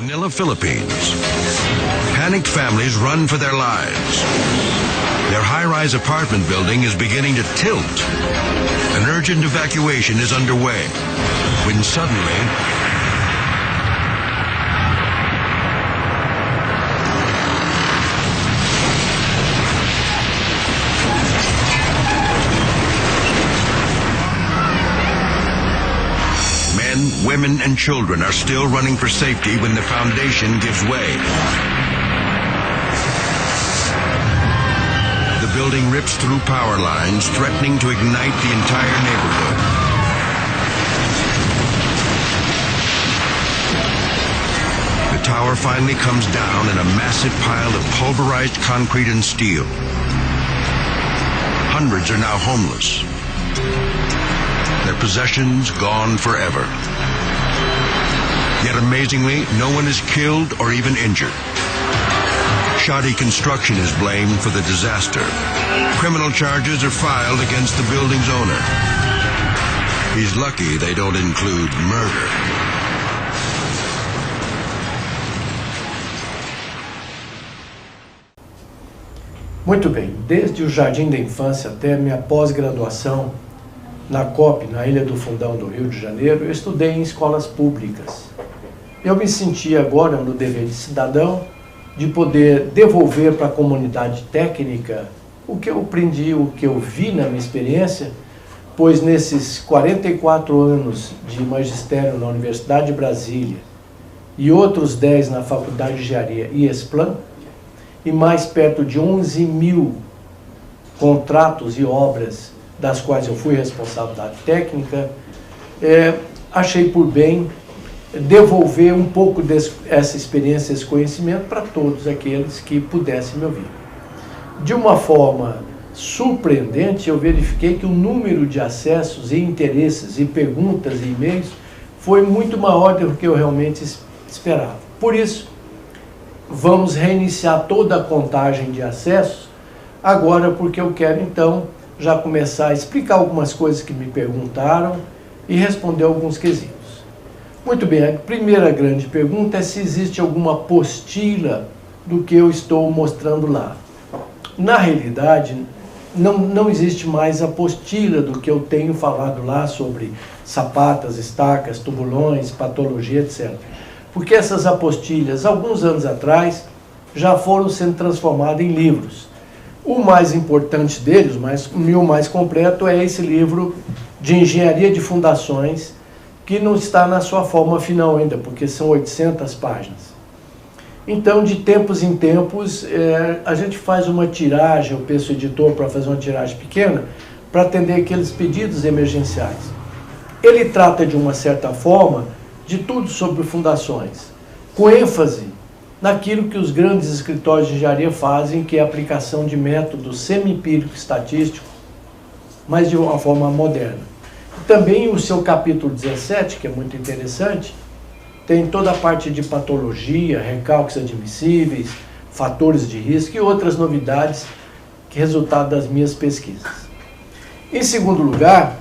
Manila, Philippines. Panicked families run for their lives. Their high-rise apartment building is beginning to tilt. An urgent evacuation is underway when suddenly women and children are still running for safety when the foundation gives way. The building rips through power lines, threatening to ignite the entire neighborhood. The tower finally comes down in a massive pile of pulverized concrete and steel. Hundreds are now homeless. Their possessions gone forever. Yet amazingly, no one is killed or even injured. Shoddy construction is blamed for the disaster. Criminal charges are filed against the building's owner. He's lucky they don't include murder. Muito bem, desde o jardim da infância até minha pós-graduação na COP, na Ilha do Fundão do Rio de Janeiro, eu estudei em escolas públicas. Eu me senti agora no dever de cidadão de poder devolver para a comunidade técnica o que eu aprendi, o que eu vi na minha experiência, pois nesses 44 anos de magistério na Universidade de Brasília e outros 10 na Faculdade de Engenharia e Esplan, e mais perto de 11 mil contratos e obras das quais eu fui responsável da técnica, achei por bem devolver um pouco dessa experiência, esse conhecimento para todos aqueles que pudessem me ouvir. De uma forma surpreendente, eu verifiquei que o número de acessos e interesses e perguntas e e-mails foi muito maior do que eu realmente esperava. Por isso, vamos reiniciar toda a contagem de acessos agora, porque eu quero então já começar a explicar algumas coisas que me perguntaram e responder alguns quesitos. Muito bem, a primeira grande pergunta é se existe alguma apostila do que eu estou mostrando lá. Na realidade, não existe mais apostila do que eu tenho falado lá sobre sapatas, estacas, tubulões, patologia, etc. Porque essas apostilhas, alguns anos atrás, já foram sendo transformadas em livros. O mais importante deles, o mais completo, é esse livro de Engenharia de Fundações, que não está na sua forma final ainda, porque são 800 páginas. Então, de tempos em tempos, a gente faz uma tiragem, eu peço ao editor para fazer uma tiragem pequena, para atender aqueles pedidos emergenciais. Ele trata, de uma certa forma, de tudo sobre fundações, com ênfase naquilo que os grandes escritórios de engenharia fazem, que é a aplicação de métodos semi-empírico estatístico, mas de uma forma moderna. Também o seu capítulo 17, que é muito interessante, tem toda a parte de patologia, recalques admissíveis, fatores de risco e outras novidades que resultado das minhas pesquisas. Em segundo lugar,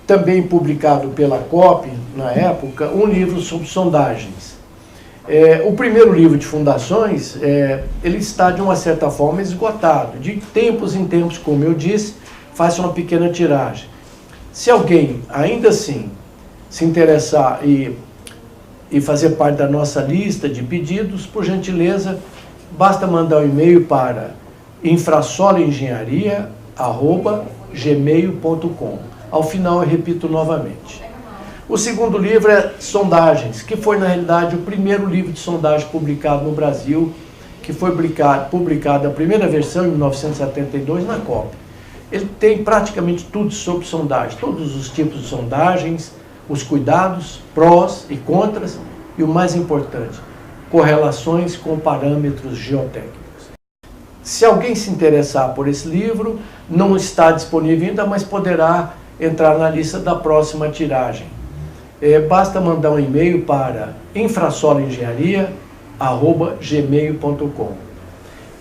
também publicado pela COP, na época, um livro sobre sondagens. O primeiro livro de fundações, ele está de uma certa forma esgotado. De tempos em tempos, como eu disse, faço uma pequena tiragem. Se alguém, ainda assim, se interessar e fazer parte da nossa lista de pedidos, por gentileza, basta mandar um e-mail para infrasoloengenharia@gmail.com. Ao final eu repito novamente. O segundo livro é Sondagens, que foi na realidade o primeiro livro de sondagem publicado no Brasil, que foi publicado a primeira versão em 1972 na COP. Ele tem praticamente tudo sobre sondagem, todos os tipos de sondagens, os cuidados, prós e contras, e o mais importante, correlações com parâmetros geotécnicos. Se alguém se interessar por esse livro, não está disponível ainda, mas poderá entrar na lista da próxima tiragem. Basta mandar um e-mail para infrasoloengenharia@gmail.com.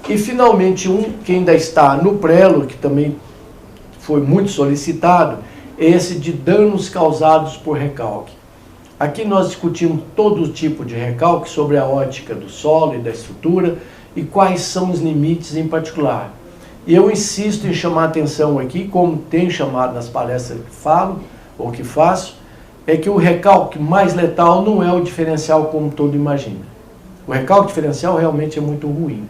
E finalmente que ainda está no prelo, que também foi muito solicitado, é esse de danos causados por recalque. Aqui nós discutimos todo tipo de recalque sobre a ótica do solo e da estrutura e quais são os limites em particular. E eu insisto em chamar a atenção aqui, como tenho chamado nas palestras que falo ou que faço, é que o recalque mais letal não é o diferencial como todo imagina. O recalque diferencial realmente é muito ruim,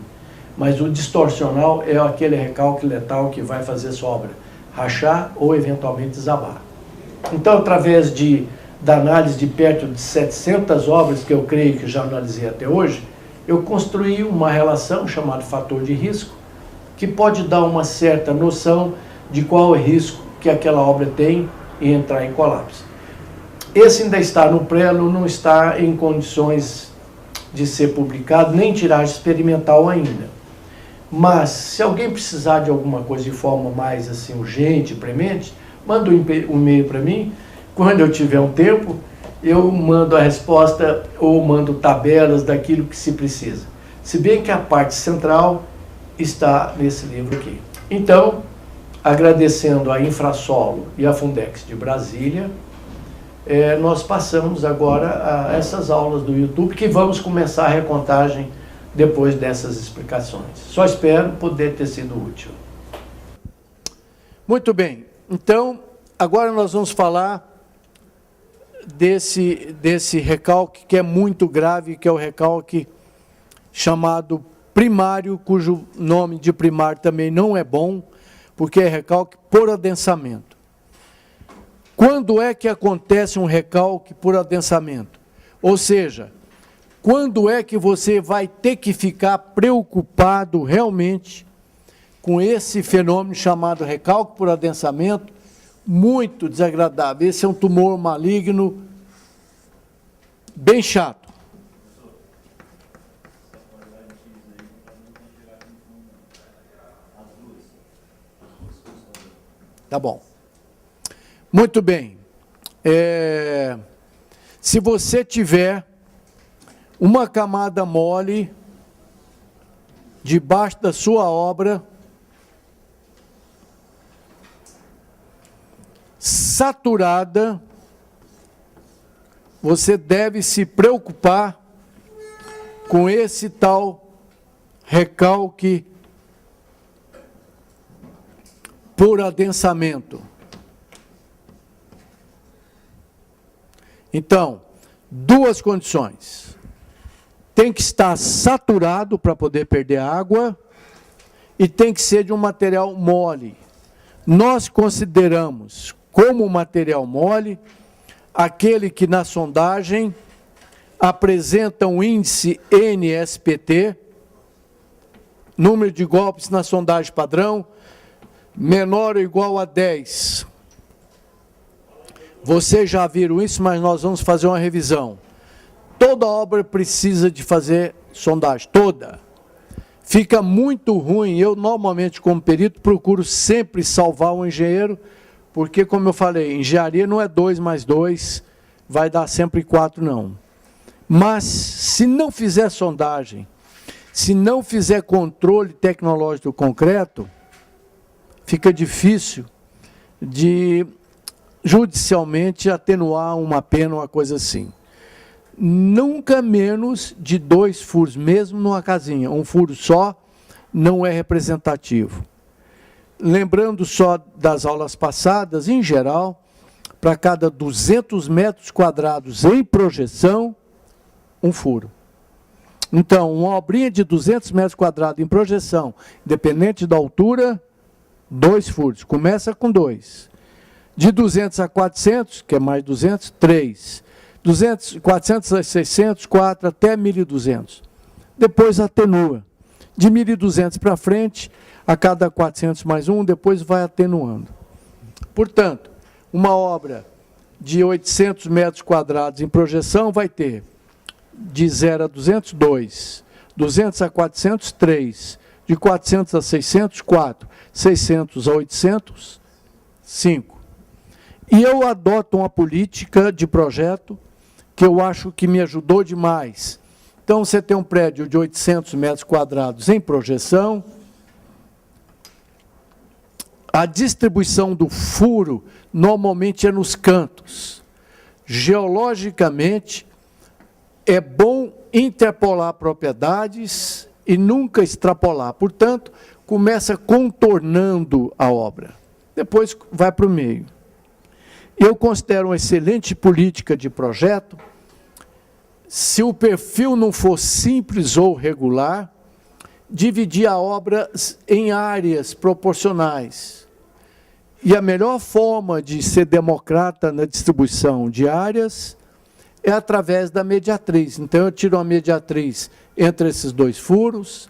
mas o distorcional é aquele recalque letal que vai fazer sua obra rachar ou eventualmente desabar. Então, através da análise de perto de 700 obras que eu creio que já analisei até hoje, eu construí uma relação chamada fator de risco, que pode dar uma certa noção de qual é o risco que aquela obra tem em entrar em colapso. Esse ainda está no prelo, não está em condições de ser publicado, nem tiragem experimental ainda. Mas, se alguém precisar de alguma coisa de forma mais assim, urgente, premente, manda um e-mail para mim. Quando eu tiver um tempo, eu mando a resposta ou mando tabelas daquilo que se precisa. Se bem que a parte central está nesse livro aqui. Então, agradecendo a Infrasolo e a Fundex de Brasília, nós passamos agora a essas aulas do YouTube, que vamos começar a recontagem depois dessas explicações. Só espero poder ter sido útil. Muito bem. Então, agora nós vamos falar desse recalque que é muito grave, que é o recalque chamado primário, cujo nome de primário também não é bom, porque é recalque por adensamento. Quando é que acontece um recalque por adensamento? Ou seja, quando é que você vai ter que ficar preocupado realmente com esse fenômeno chamado recalque por adensamento, muito desagradável? Esse é um tumor maligno bem chato. Tá bom. Muito bem. Se você tiver uma camada mole debaixo da sua obra, saturada, você deve se preocupar com esse tal recalque por adensamento. Então, duas condições. Tem que estar saturado para poder perder água e tem que ser de um material mole. Nós consideramos como material mole aquele que na sondagem apresenta um índice NSPT, número de golpes na sondagem padrão, menor ou igual a 10. Vocês já viram isso, mas nós vamos fazer uma revisão. Toda obra precisa de fazer sondagem, toda. Fica muito ruim, eu normalmente como perito procuro sempre salvar o engenheiro, porque como eu falei, engenharia não é 2 mais 2, vai dar sempre 4 não. Mas se não fizer sondagem, se não fizer controle tecnológico do concreto, fica difícil de judicialmente atenuar uma pena, uma coisa assim. Nunca menos de 2 furos, mesmo numa casinha. Um furo só não é representativo. Lembrando só das aulas passadas, em geral, para cada 200 metros quadrados em projeção, um furo. Então, uma obrinha de 200 metros quadrados em projeção, independente da altura, 2 furos. Começa com 2. De 200 a 400, que é mais 200, 3. 400 a 600, 4, até 1.200. Depois atenua. De 1.200 para frente, a cada 400 mais 1, depois vai atenuando. Portanto, uma obra de 800 metros quadrados em projeção vai ter de 0 a 200, 2. 200 a 400, 3. De 400 a 600, 4. 600 a 800, 5. E eu adoto uma política de projeto que eu acho que me ajudou demais. Então, você tem um prédio de 800 metros quadrados em projeção, a distribuição do furo normalmente é nos cantos. geologicamente, é bom interpolar propriedades e nunca extrapolar. Portanto, começa contornando a obra. Depois vai para o meio. Eu considero uma excelente política de projeto se o perfil não for simples ou regular, dividir a obra em áreas proporcionais. E a melhor forma de ser democrata na distribuição de áreas é através da mediatriz. Então, eu tiro uma mediatriz entre esses dois furos,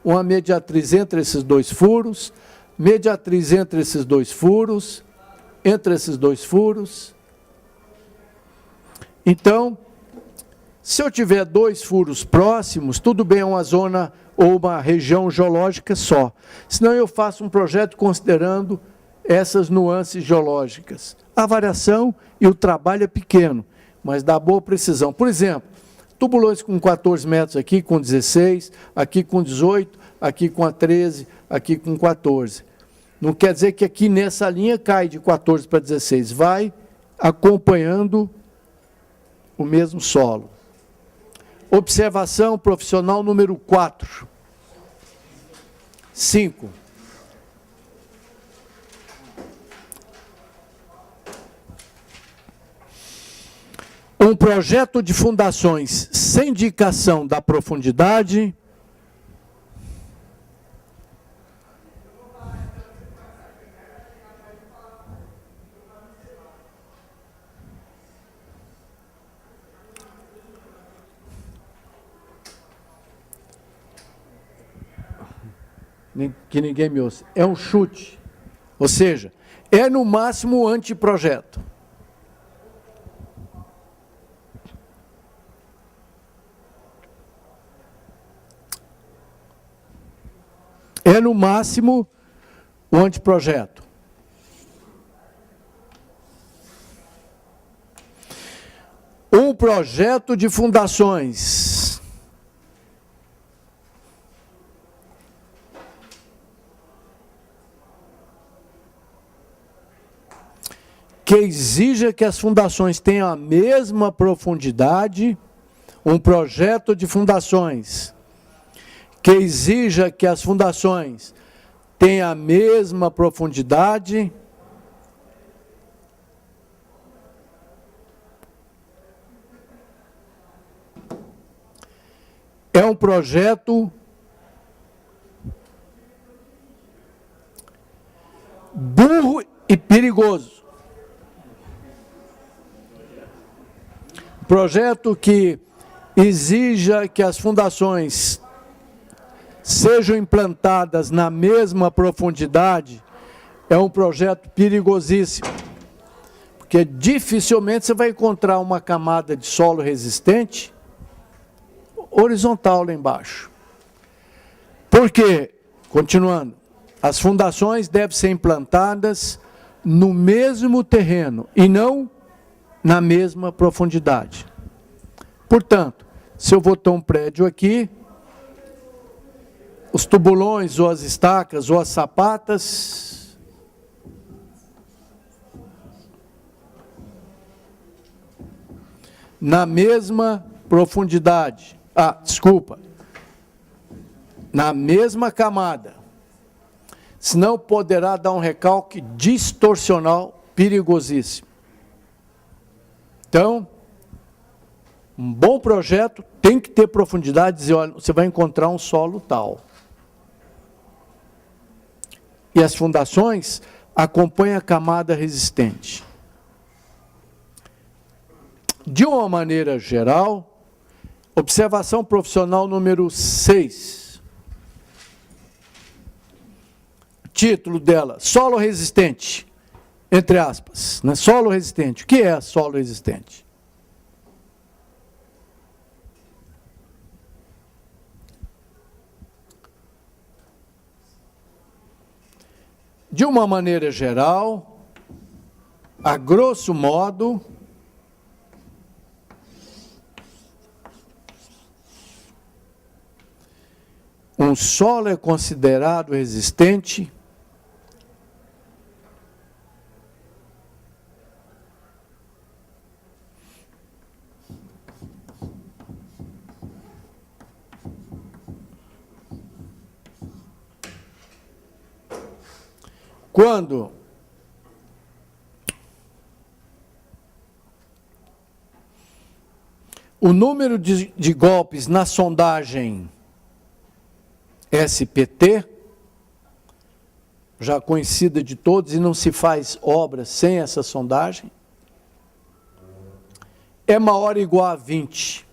uma mediatriz entre esses dois furos, mediatriz entre esses dois furos, entre esses dois furos. Então, se eu tiver dois furos próximos, tudo bem, é uma zona ou uma região geológica só. Senão eu faço um projeto considerando essas nuances geológicas. A variação e o trabalho é pequeno, mas dá boa precisão. Por exemplo, tubulões com 14 metros aqui, com 16, aqui com 18, aqui com a 13, aqui com 14. Não quer dizer que aqui nessa linha cai de 14 para 16, vai acompanhando o mesmo solo. Observação profissional número 4. 5. Um projeto de fundações sem indicação da profundidade que ninguém me ouça, é um chute, ou seja, é no máximo anteprojeto. É no máximo o anteprojeto. Um projeto de fundações que exija que as fundações tenham a mesma profundidade, um projeto de fundações que exija que as fundações tenham a mesma profundidade, é um projeto burro e perigoso. Projeto que exija que as fundações sejam implantadas na mesma profundidade é um projeto perigosíssimo, porque dificilmente você vai encontrar uma camada de solo resistente horizontal lá embaixo. Porque, continuando, as fundações devem ser implantadas no mesmo terreno e não na mesma profundidade. Portanto, se eu vou ter um prédio aqui, os tubulões, ou as estacas, ou as sapatas, na mesma profundidade. Na mesma camada. Senão poderá dar um recalque distorcional perigosíssimo. Então, um bom projeto tem que ter profundidade, dizer, olha, você vai encontrar um solo tal. E as fundações acompanham a camada resistente. De uma maneira geral, observação profissional número 6. Título dela, solo resistente. Entre aspas, né? Solo resistente. O que é solo resistente? De uma maneira geral, a grosso modo, um solo é considerado resistente Quando o número de golpes na sondagem SPT, já conhecida de todos, e não se faz obra sem essa sondagem, é maior ou igual a 20.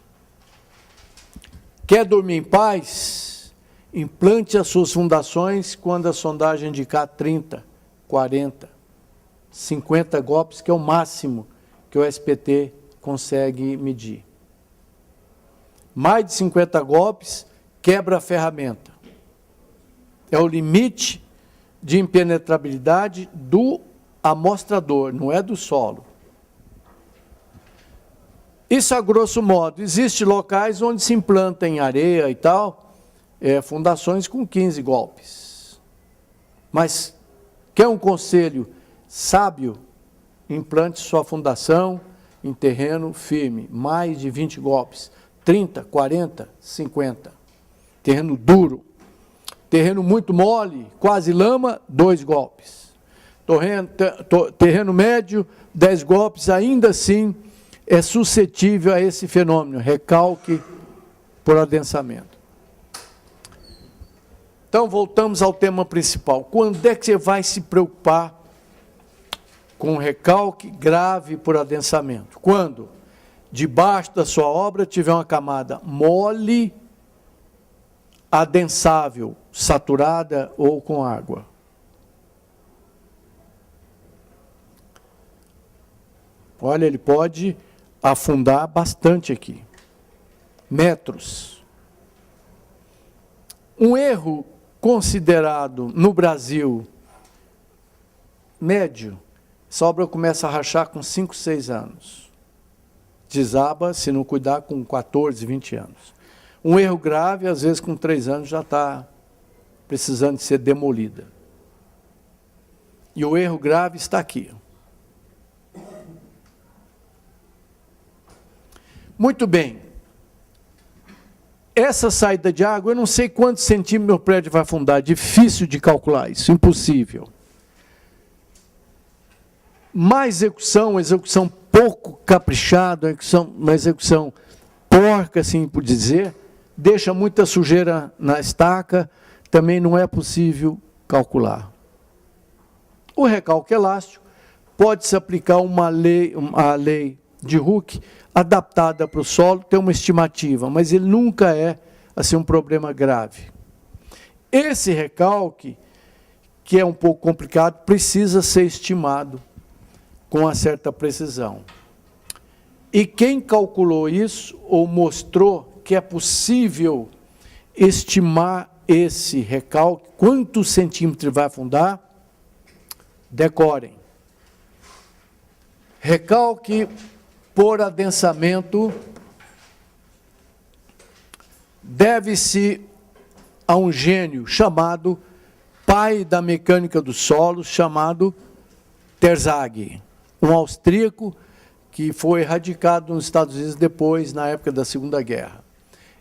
Quer dormir em paz? Implante as suas fundações quando a sondagem indicar 30, 40, 50 golpes, que é o máximo que o SPT consegue medir. Mais de 50 golpes, quebra a ferramenta. É o limite de impenetrabilidade do amostrador, não é do solo. Isso a grosso modo. Existem locais onde se implanta em areia e tal, fundações com 15 golpes. Mas quer um conselho sábio? Implante sua fundação em terreno firme, mais de 20 golpes, 30, 40, 50. Terreno duro. Terreno muito mole, quase lama, 2 golpes. Terreno médio, 10 golpes, ainda assim é suscetível a esse fenômeno, recalque por adensamento. Então, voltamos ao tema principal. Quando é que você vai se preocupar com recalque grave por adensamento? Quando debaixo da sua obra tiver uma camada mole, adensável, saturada ou com água. Olha, ele pode afundar bastante aqui. Metros. Um erro considerado no Brasil médio, essa obra começa a rachar com 5, 6 anos. Desaba, se não cuidar, com 14, 20 anos. Um erro grave, às vezes com 3 anos já está precisando de ser demolida. E o erro grave está aqui. Muito bem. Essa saída de água, eu não sei quantos centímetros meu prédio vai afundar, difícil de calcular isso, impossível. Má execução, execução pouco caprichada, uma execução porca, assim por dizer, deixa muita sujeira na estaca, também não é possível calcular. O recalque elástico pode-se aplicar a lei de Hooke, adaptada para o solo, tem uma estimativa, mas ele nunca é assim, um problema grave. Esse recalque, que é um pouco complicado, precisa ser estimado com uma certa precisão. E quem calculou isso, ou mostrou que é possível estimar esse recalque, quantos centímetros vai afundar, decorem. Recalque por adensamento deve-se a um gênio chamado pai da mecânica do solo, chamado Terzaghi, um austríaco que foi radicado nos Estados Unidos depois, na época da Segunda Guerra.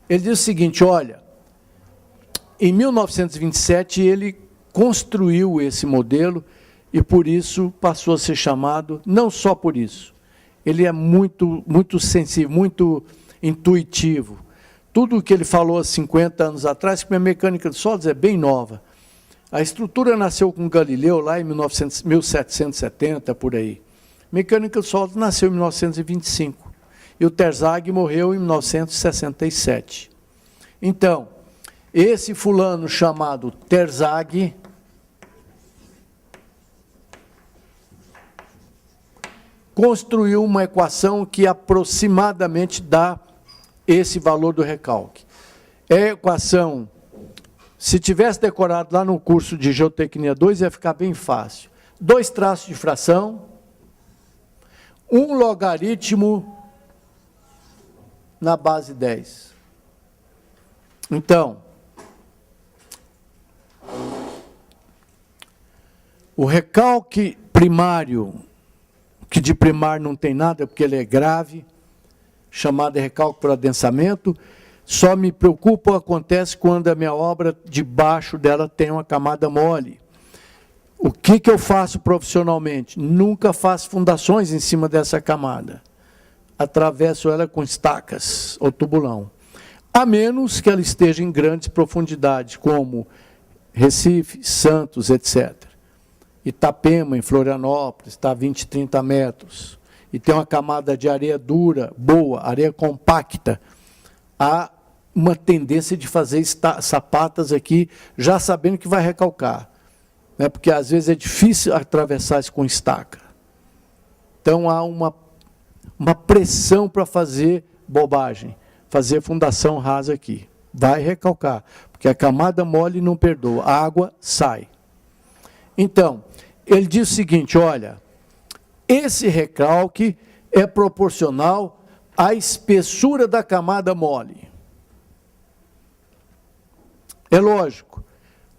Ele diz o seguinte, olha, em 1927 ele construiu esse modelo e por isso passou a ser chamado, não só por isso, ele é muito sensível, muito intuitivo. Tudo o que ele falou há 50 anos atrás, que a mecânica dos solos é bem nova. A estrutura nasceu com Galileu lá em 1770, por aí. Mecânica dos solos nasceu em 1925. E o Terzaghi morreu em 1967. Então, esse fulano chamado Terzaghi construiu uma equação que aproximadamente dá esse valor do recalque. É a equação, se tivesse decorado lá no curso de Geotecnia 2, ia ficar bem fácil. 2 traços de fração, 1 logaritmo na base 10. Então, o recalque primário, que de primário não tem nada, porque ele é grave, chamado de recalque por adensamento, só me preocupa, acontece quando a minha obra, debaixo dela, tem uma camada mole. O que eu faço profissionalmente? Nunca faço fundações em cima dessa camada. Atravesso ela com estacas ou tubulão. A menos que ela esteja em grandes profundidades, como Recife, Santos, etc. Itapema, em Florianópolis, está a 20, 30 metros. E tem uma camada de areia dura, boa, areia compacta. Há uma tendência de fazer sapatas aqui, já sabendo que vai recalcar. Né? Porque às vezes é difícil atravessar isso com estaca. Então há uma pressão para fazer bobagem, fazer fundação rasa aqui. Vai recalcar, porque a camada mole não perdoa, a água sai. Então, ele diz o seguinte, olha, esse recalque é proporcional à espessura da camada mole. É lógico,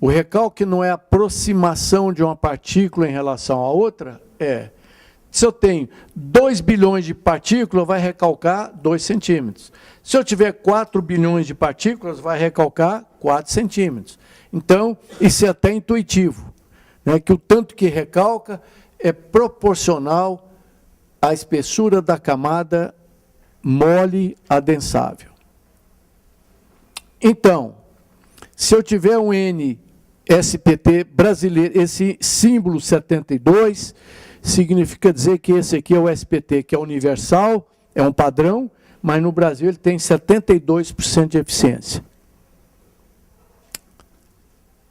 o recalque não é a aproximação de uma partícula em relação à outra? É. Se eu tenho 2 bilhões de partículas, vai recalcar 2 centímetros. Se eu tiver 4 bilhões de partículas, vai recalcar 4 centímetros. Então, isso é até intuitivo, né, que o tanto que recalca é proporcional à espessura da camada mole adensável. Então, se eu tiver um NSPT brasileiro, esse símbolo 72, significa dizer que esse aqui é o SPT, que é universal, é um padrão, mas no Brasil ele tem 72% de eficiência.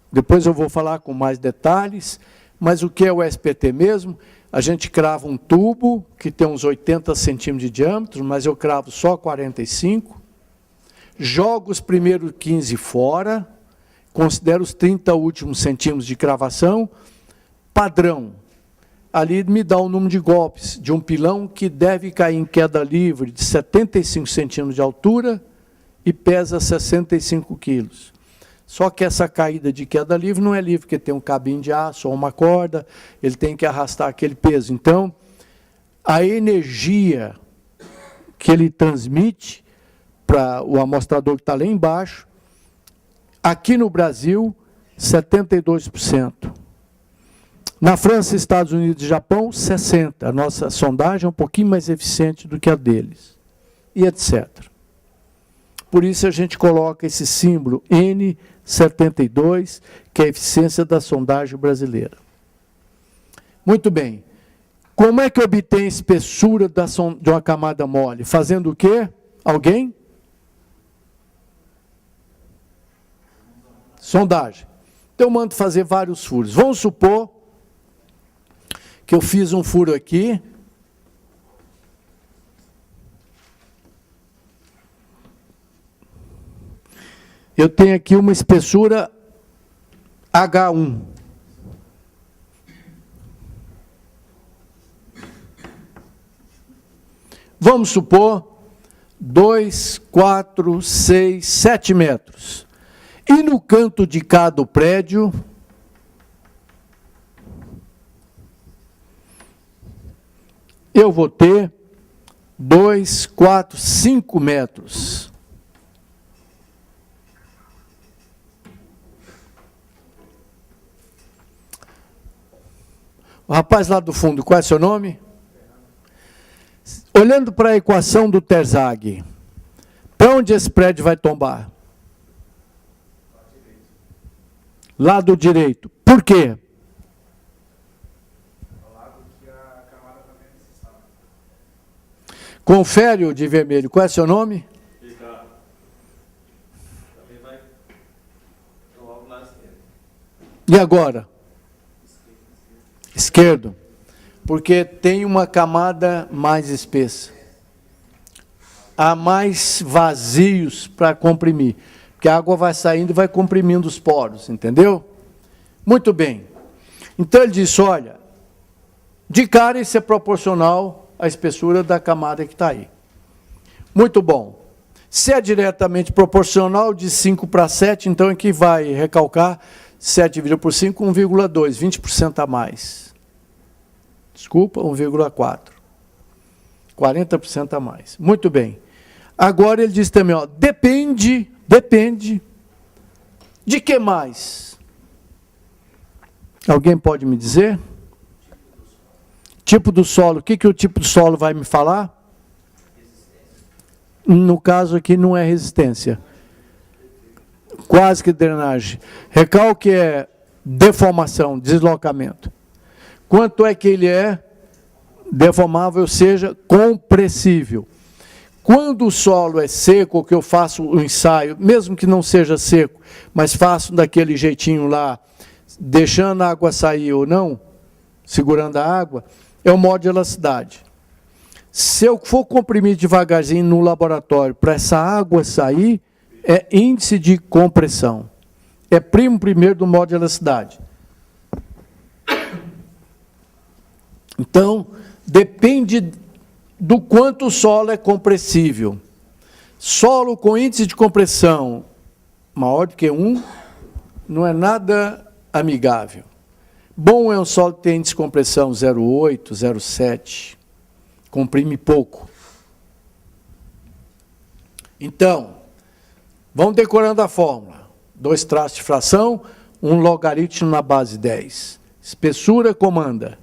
Depois eu vou falar com mais detalhes, mas o que é o SPT mesmo? A gente crava um tubo que tem uns 80 centímetros de diâmetro, mas eu cravo só 45, jogo os primeiros 15 fora, considero os 30 últimos centímetros de cravação, padrão. Ali me dá o número de golpes de um pilão que deve cair em queda livre de 75 centímetros de altura e pesa 65 quilos. Só que essa caída de queda livre não é livre, porque tem um cabinho de aço ou uma corda, ele tem que arrastar aquele peso. Então, a energia que ele transmite para o amostrador que está lá embaixo, aqui no Brasil, 72%. Na França, Estados Unidos e Japão, 60%. A nossa sondagem é um pouquinho mais eficiente do que a deles. E etc. Por isso a gente coloca esse símbolo N72, que é a eficiência da sondagem brasileira. Muito bem. Como é que obtém a espessura de uma camada mole? Fazendo o quê? Alguém? Sondagem. Então eu mando fazer vários furos. Vamos supor que eu fiz um furo aqui. Eu tenho aqui uma espessura H1. Vamos supor 2, 4, 6, 7 metros. E no canto de cada prédio, eu vou ter 2, 4, 5 metros. O rapaz lá do fundo, qual é seu nome? Olhando para a equação do Terzaghi, para onde esse prédio vai tombar? Lado direito. Por quê? Confere o de vermelho. Qual é seu nome? Ricardo. Também vai tomar o lado esquerdo. E agora? Esquerdo. Porque tem uma camada mais espessa. Há mais vazios para comprimir. Porque a água vai saindo e vai comprimindo os poros, entendeu? Muito bem. Então ele disse, olha, de cara isso é proporcional à espessura da camada que está aí. Muito bom. Se é diretamente proporcional, de 5 para 7, então aqui vai recalcar 7 dividido por 5, 1,2, 20% a mais. Desculpa, 1,4. 40% a mais. Muito bem. Agora ele diz também, ó, depende de que mais? Alguém pode me dizer? Tipo do solo, o que o tipo do solo vai me falar? No caso aqui não é resistência. Quase que drenagem. Recalque é deformação, deslocamento. Quanto é que ele é deformável, ou seja, compressível? Quando o solo é seco, que eu faço o ensaio, mesmo que não seja seco, mas faço daquele jeitinho lá, deixando a água sair ou não, segurando a água, é o modo de elasticidade. Se eu for comprimir devagarzinho no laboratório para essa água sair, é índice de compressão. É primo primeiro do modo de elasticidade. Então, depende do quanto o solo é compressível. Solo com índice de compressão maior do que 1 não é nada amigável. Bom é um solo que tem índice de compressão 0,8, 0,7. Comprime pouco. Então, vamos decorando a fórmula. 2 traços de fração, um logaritmo na base 10. Espessura comanda.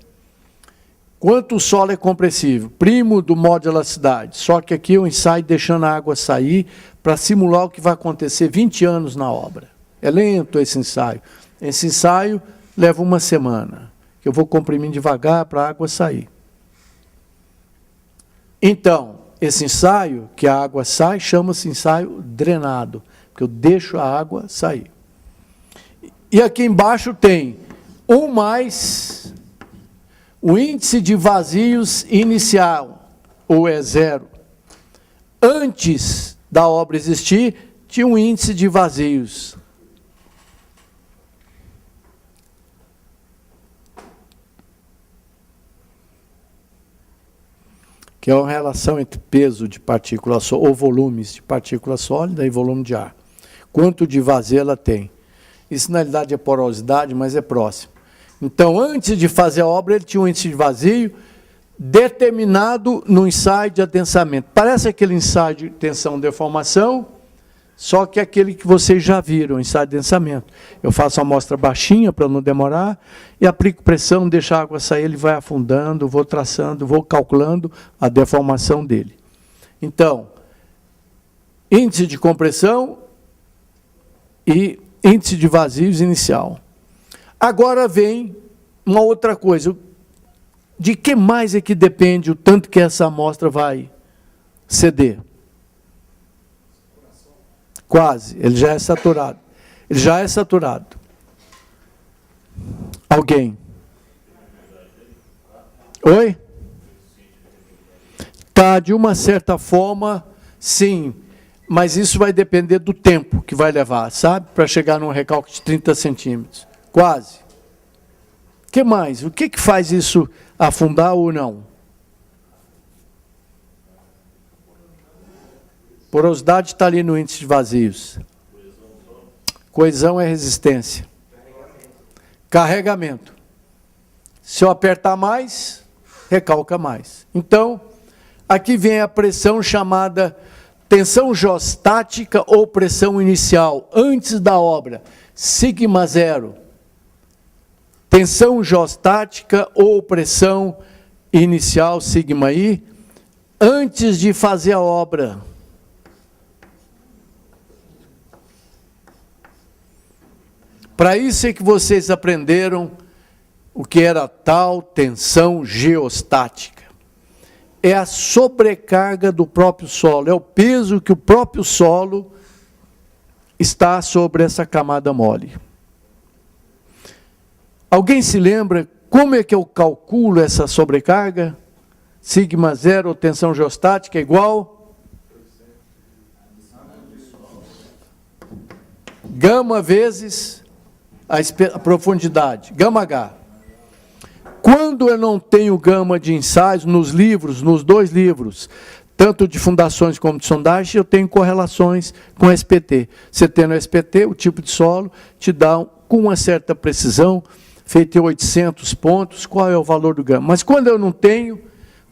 Quanto o solo é compressível? Primo do modo de elasticidade. Só que aqui eu ensaio deixando a água sair para simular o que vai acontecer 20 anos na obra. É lento esse ensaio. Esse ensaio leva 1 semana, que eu vou comprimindo devagar para a água sair. Então, esse ensaio, que a água sai, chama-se ensaio drenado, porque eu deixo a água sair. E aqui embaixo tem 1 mais o índice de vazios inicial, ou é 0. Antes da obra existir, tinha um índice de vazios. Que é uma relação entre peso de partícula sólida, ou volumes de partícula sólida e volume de ar. Quanto de vazio ela tem. Isso, na realidade, é porosidade, mas é próximo. Então, antes de fazer a obra, ele tinha um índice de vazio determinado no ensaio de adensamento. Parece aquele ensaio de tensão-deformação, só que é aquele que vocês já viram, ensaio de adensamento. Eu faço uma amostra baixinha para não demorar, e aplico pressão, deixo a água sair, ele vai afundando, vou traçando, vou calculando a deformação dele. Então, índice de compressão e índice de vazios inicial. Agora vem uma outra coisa. De que mais é que depende o tanto que essa amostra vai ceder? Quase, ele já é saturado. Ele já é saturado. Alguém? Oi? Tá, de uma certa forma, sim. Mas isso vai depender do tempo que vai levar, sabe? Para chegar num recalque de 30 centímetros. Quase. O que mais? O que faz isso afundar ou não? Porosidade está ali no índice de vazios. Coesão é resistência. Carregamento. Se eu apertar mais, recalca mais. Então, aqui vem a pressão chamada tensão geostática ou pressão inicial, antes da obra, sigma 0. Tensão geostática ou pressão inicial, sigma I, antes de fazer a obra. Para isso é que vocês aprenderam o que era tal tensão geostática. É a sobrecarga do próprio solo, é o peso que o próprio solo está sobre essa camada mole. Alguém se lembra como é que eu calculo essa sobrecarga? Sigma 0, tensão geostática, é igual? Gama vezes a profundidade, gama H. Quando eu não tenho gama de ensaios, nos livros, nos 2 livros, tanto de fundações como de sondagem, eu tenho correlações com SPT. Você tendo SPT, o tipo de solo, te dá com uma certa precisão, feito em 800 pontos, qual é o valor do gama. Mas quando eu não tenho,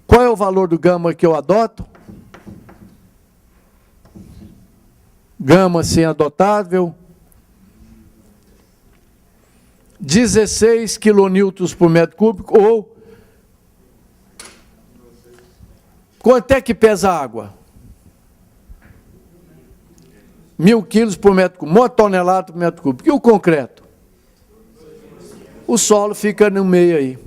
qual é o valor do gama que eu adoto? Gama sem adotável, 16 quilonewtons por metro cúbico, ou quanto é que pesa a água? 1.000 quilos por metro cúbico, 1 tonelada por metro cúbico. E o concreto? O solo fica no meio aí.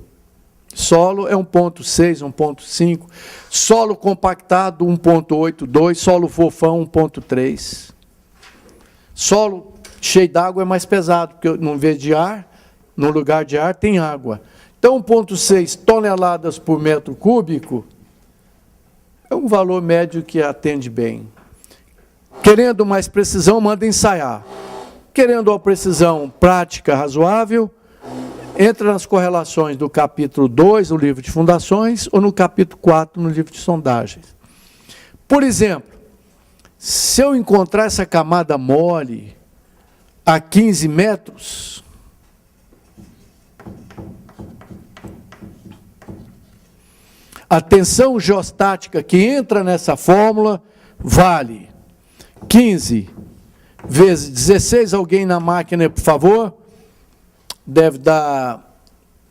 Solo é 1,6, 1,5. Solo compactado, 1,82. Solo fofão, 1,3. Solo cheio d'água é mais pesado, porque no vez de ar, no lugar de ar tem água. Então, 1,6 toneladas por metro cúbico é um valor médio que atende bem. Querendo mais precisão, manda ensaiar. Querendo uma precisão prática razoável, entra nas correlações do capítulo 2 do livro de fundações ou no capítulo 4 no livro de sondagens. Por exemplo, se eu encontrar essa camada mole a 15 metros, a tensão geostática que entra nessa fórmula vale 15 vezes 16, alguém na máquina, por favor, deve dar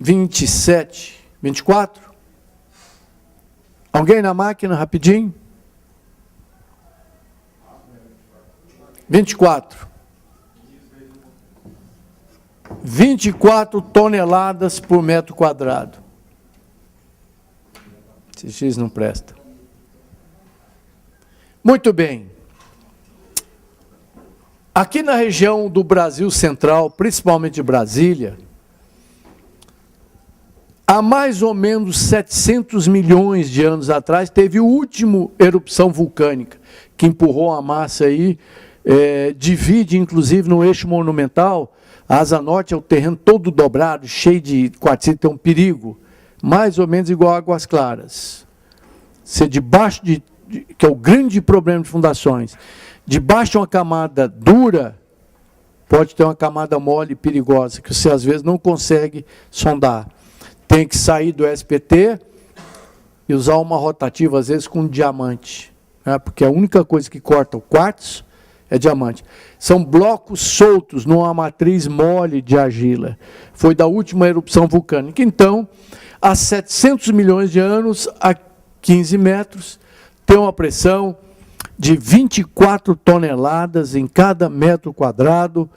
27, 24. Alguém na máquina, rapidinho? 24. 24 toneladas por metro quadrado. Esse X não presta. Muito bem. Aqui na região do Brasil Central, principalmente de Brasília, há mais ou menos 700 milhões de anos atrás, teve a última erupção vulcânica, que empurrou a massa aí, divide inclusive no eixo monumental. A asa norte é o terreno todo dobrado, cheio de quartzito, tem um perigo, mais ou menos igual a Águas Claras. Ser debaixo que é o grande problema de fundações, debaixo de uma camada dura, pode ter uma camada mole e perigosa, que você às vezes não consegue sondar. Tem que sair do SPT e usar uma rotativa, às vezes com diamante, né? Porque a única coisa que corta o quartzo é diamante. São blocos soltos numa matriz mole de argila. Foi da última erupção vulcânica. Então, há 700 milhões de anos, a 15 metros, tem uma pressão de 24 toneladas em cada metro quadrado,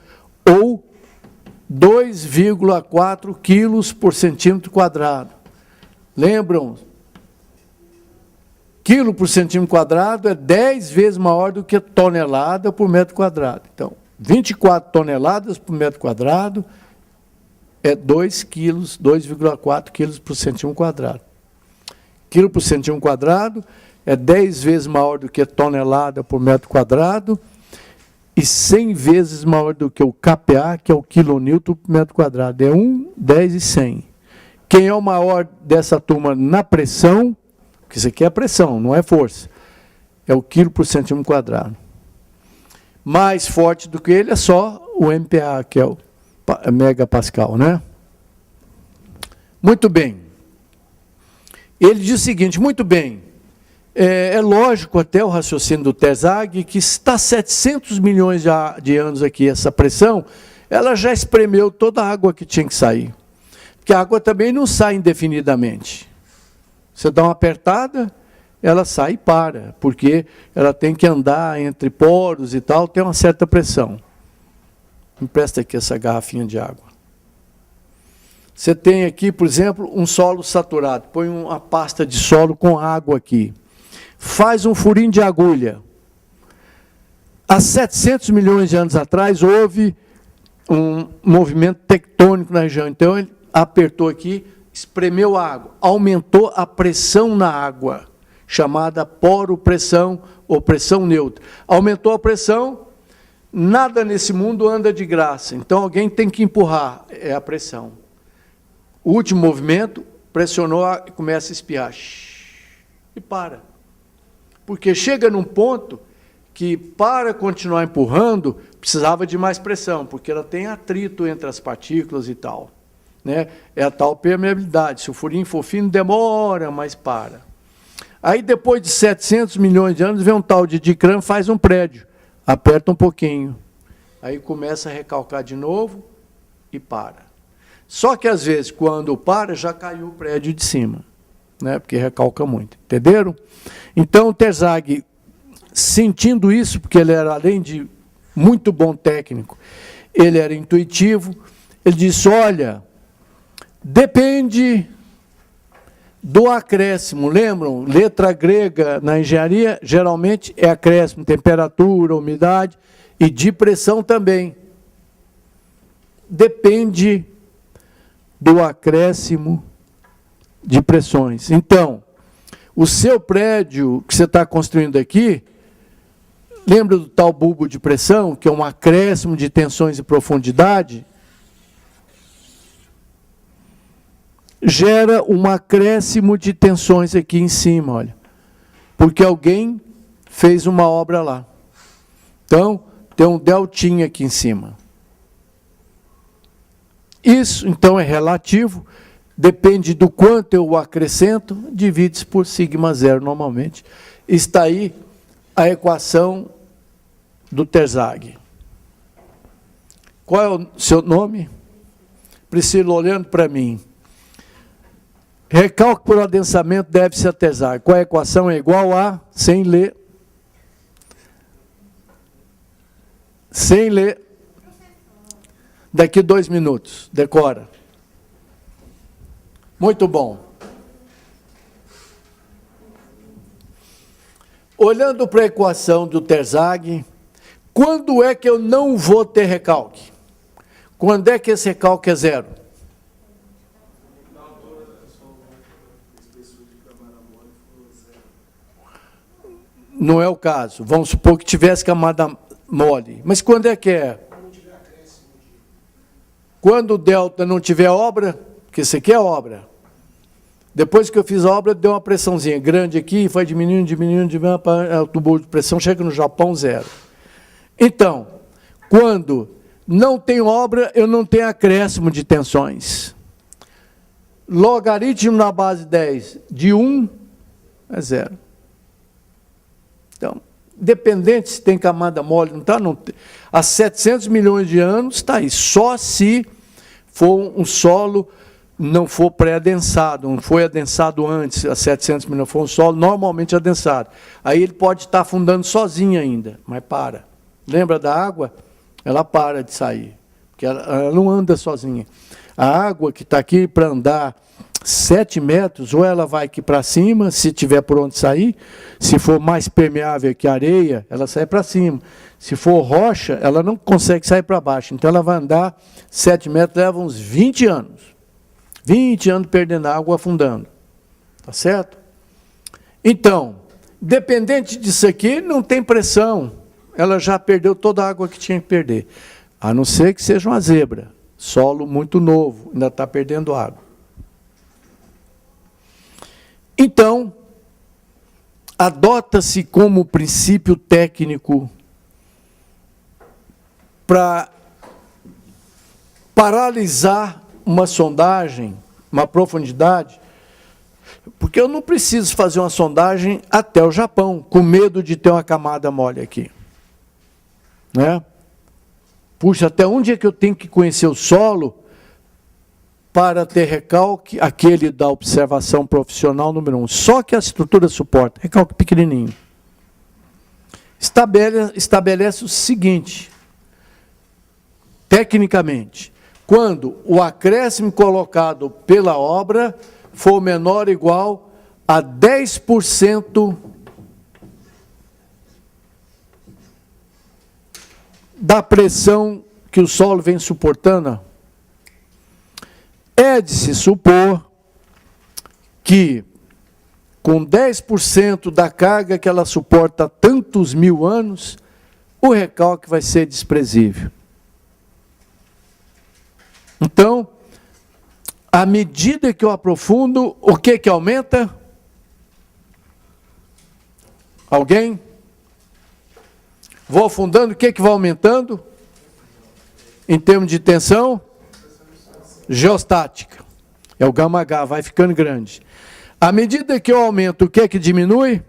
ou 2,4 quilos por centímetro quadrado. Lembram? Quilo por centímetro quadrado é 10 vezes maior do que tonelada por metro quadrado. Então, 24 toneladas por metro quadrado é 2 quilos, 2,4 quilos por centímetro quadrado. Quilo por centímetro quadrado é 10 vezes maior do que tonelada por metro quadrado e 100 vezes maior do que o KPA, que é o quilonewton por metro quadrado. É 1, 10 e 100. Quem é o maior dessa turma na pressão, porque isso aqui é pressão, não é força, é o quilo por centímetro quadrado. Mais forte do que ele é só o MPa, que é o megapascal, né? Muito bem. Ele diz o seguinte, muito bem, é lógico até o raciocínio do Terzaghi que está 700 milhões de anos aqui, essa pressão, ela já espremeu toda a água que tinha que sair. Porque a água também não sai indefinidamente. Você dá uma apertada, ela sai e para, porque ela tem que andar entre poros e tal, tem uma certa pressão. Me empresta aqui essa garrafinha de água. Você tem aqui, por exemplo, um solo saturado. Põe uma pasta de solo com água aqui. Faz um furinho de agulha. Há 700 milhões de anos atrás, houve um movimento tectônico na região. Então, ele apertou aqui, espremeu a água, aumentou a pressão na água, chamada poropressão ou pressão neutra. Aumentou a pressão, nada nesse mundo anda de graça. Então, alguém tem que empurrar, é a pressão. O último movimento, pressionou e começa a espiar. E para. Porque chega num ponto que, para continuar empurrando, precisava de mais pressão, porque ela tem atrito entre as partículas e tal. Né? É a tal permeabilidade. Se o furinho for fino, demora, mas para. Aí, depois de 700 milhões de anos, vem um tal de Dicran, faz um prédio. Aperta um pouquinho. Aí começa a recalcar de novo e para. Só que, às vezes, quando para, já caiu o prédio de cima, né? Porque recalca muito. Entenderam? Então, o Terzaghi, sentindo isso, porque ele era, além de muito bom técnico, ele era intuitivo, ele disse, olha, depende do acréscimo. Lembram? Letra grega na engenharia, geralmente é acréscimo, temperatura, umidade e de pressão também. Depende do acréscimo de pressões. Então, o seu prédio que você está construindo aqui, lembra do tal bulbo de pressão, que é um acréscimo de tensões e profundidade? Gera um acréscimo de tensões aqui em cima, olha. Porque alguém fez uma obra lá. Então, tem um deltinha aqui em cima. Isso, então, é relativo, depende do quanto eu acrescento, divide-se por sigma zero normalmente. Está aí a equação do Terzaghi. Qual é o seu nome? Priscila, olhando para mim. Recálculo por adensamento deve-se a Terzaghi. Qual é a equação? É igual a, sem ler. Sem ler. Daqui 2 minutos. Decora. Muito bom. Olhando para a equação do Terzaghi, quando é que eu não vou ter recalque? Quando é que esse recalque é zero? Não é o caso. Vamos supor que tivesse camada mole. Mas quando é que é? Quando o delta não tiver obra, porque isso aqui é obra. Depois que eu fiz a obra, deu uma pressãozinha grande aqui, foi diminuindo, o tubo de pressão chega no Japão, zero. Então, quando não tem obra, eu não tenho acréscimo de tensões. Logaritmo na base 10 de 1 é zero. Então, dependente se tem camada mole, não está? Não, há 700 milhões de anos está aí. Só se for um solo, não for pré-adensado, não foi adensado antes, há 700 milhões, for um solo normalmente adensado. Aí ele pode estar afundando sozinho ainda, mas para. Lembra da água? Ela para de sair, porque ela não anda sozinha. A água que está aqui para andar 7 metros, ou ela vai aqui para cima, se tiver por onde sair, se for mais permeável que a areia, ela sai para cima. Se for rocha, ela não consegue sair para baixo. Então ela vai andar 7 metros, leva uns 20 anos. 20 anos perdendo água, afundando. Tá certo? Então, dependente disso aqui, não tem pressão. Ela já perdeu toda a água que tinha que perder. A não ser que seja uma zebra. Solo muito novo, ainda está perdendo água. Então, adota-se como princípio técnico para paralisar uma sondagem, uma profundidade, porque eu não preciso fazer uma sondagem até o Japão, com medo de ter uma camada mole aqui. Né? Puxa, até onde é que eu tenho que conhecer o solo para ter recalque, aquele da observação profissional número 1. Só que a estrutura suporta, recalque pequenininho. Estabelece o seguinte, tecnicamente, quando o acréscimo colocado pela obra for menor ou igual a 10% da pressão que o solo vem suportando, é de se supor que, com 10% da carga que ela suporta há tantos mil anos, o recalque vai ser desprezível. Então, à medida que eu aprofundo, o que que aumenta? Alguém? Vou afundando, o que que vai aumentando? Em termos de tensão? Geostática. É o gama H, vai ficando grande. À medida que eu aumento, o que é que diminui?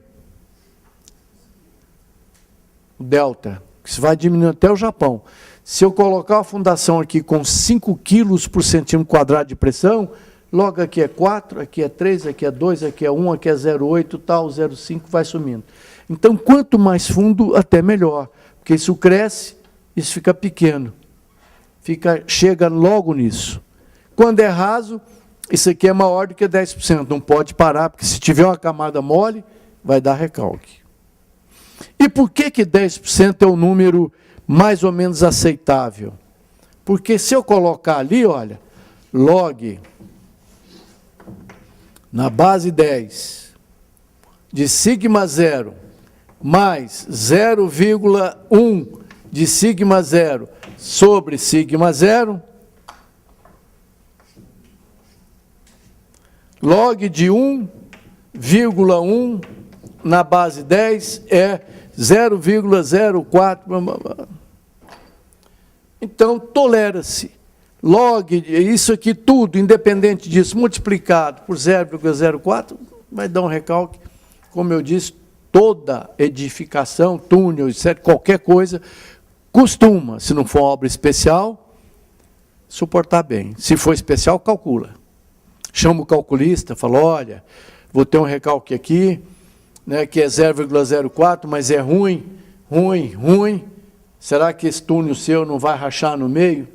O delta. Isso vai diminuindo até o Japão. Se eu colocar a fundação aqui com 5 quilos por centímetro quadrado de pressão, logo aqui é 4, aqui é 3, aqui é 2, aqui é 1, aqui é 0,8, tal, 0,5, vai sumindo. Então, quanto mais fundo, até melhor, porque isso cresce, isso fica pequeno. Chega logo nisso. Quando é raso, isso aqui é maior do que 10%, não pode parar, porque se tiver uma camada mole, vai dar recalque. E por que 10% é o número mais ou menos aceitável? Porque se eu colocar ali, olha, log na base 10 de sigma 0 mais 0,1 de sigma 0 sobre sigma 0, log de 1,1 na base 10 é 0,04. Então, tolera-se. Log, isso aqui tudo, independente disso, multiplicado por 0,04, vai dar um recalque. Como eu disse, toda edificação, túnel, etc., qualquer coisa, costuma, se não for obra especial, suportar bem. Se for especial, calcula. Chama o calculista, fala, olha, vou ter um recalque aqui, né, que é 0,04, mas é ruim. Será que esse túnel seu não vai rachar no meio?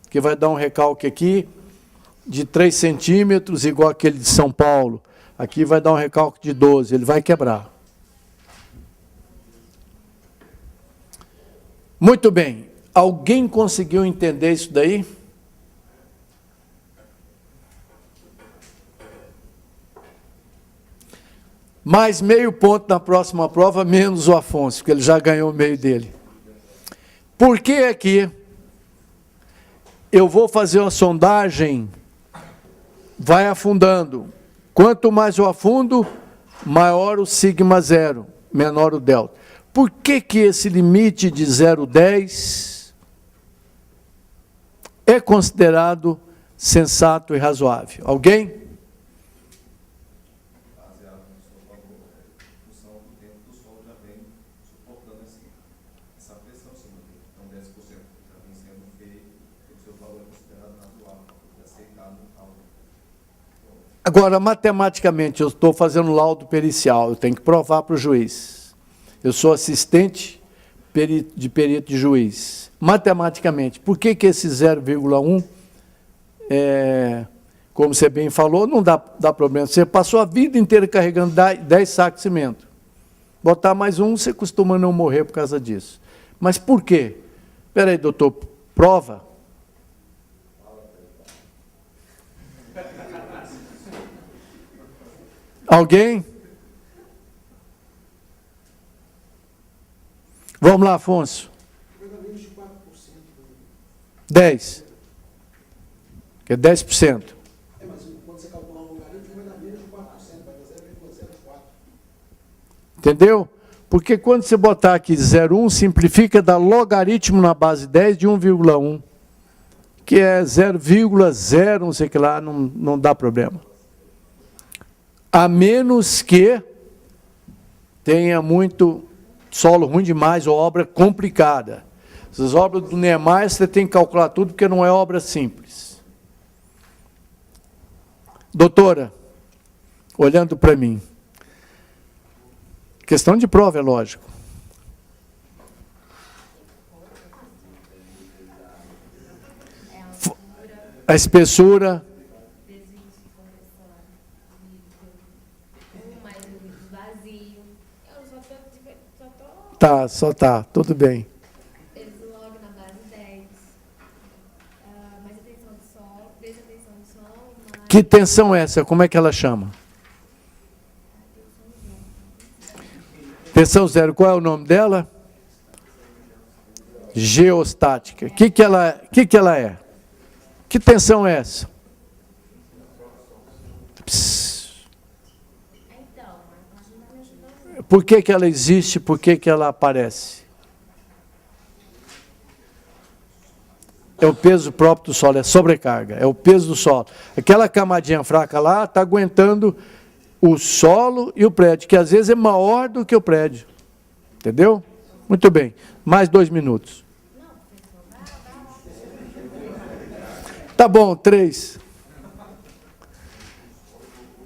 Que vai dar um recalque aqui de 3 centímetros, igual aquele de São Paulo. Aqui vai dar um recalque de 12, ele vai quebrar. Muito bem. Alguém conseguiu entender isso daí? Mais meio ponto na próxima prova, menos o Afonso, porque ele já ganhou o meio dele. Por que aqui eu vou fazer uma sondagem, vai afundando. Quanto mais eu afundo, maior o sigma 0, menor o delta. Por que esse limite de 0,10 é considerado sensato e razoável? Alguém? Agora, matematicamente, eu estou fazendo laudo pericial, eu tenho que provar para o juiz. Eu sou assistente de perito de juiz. Matematicamente, por que esse 0,1, como você bem falou, não dá problema? Você passou a vida inteira carregando 10 sacos de cimento. Botar mais um, você costuma não morrer por causa disso. Mas por quê? Espera aí, doutor, prova. Alguém? Vamos lá, Afonso. 10. Que é 10%. Mas quando você calcular um logaritmo, vai dar menos de 4%, vai dar 0,04. Entendeu? Porque quando você botar aqui 0,1, simplifica, dá logaritmo na base 10 de 1,1. Que é 0,0, não sei o que lá, não dá problema. A menos que tenha muito solo ruim demais ou obra complicada. Essas obras do Niemeyer, você tem que calcular tudo, porque não é obra simples. Doutora, olhando para mim, questão de prova, é lógico. A espessura... Tá, só tá, tudo bem. Peso log na base 10. Mais a tensão do solo, desde a tensão do solo. Mais... Que tensão é essa? Como é que ela chama? Tensão zero. Qual é o nome dela? Geostática. O que ela é? Que tensão é essa? Por que ela existe? Por que ela aparece? É o peso próprio do solo, é sobrecarga, é o peso do solo. Aquela camadinha fraca lá está aguentando o solo e o prédio, que às vezes é maior do que o prédio. Entendeu? Muito bem. Mais 2 minutos. Não, professor, Tá bom, 3.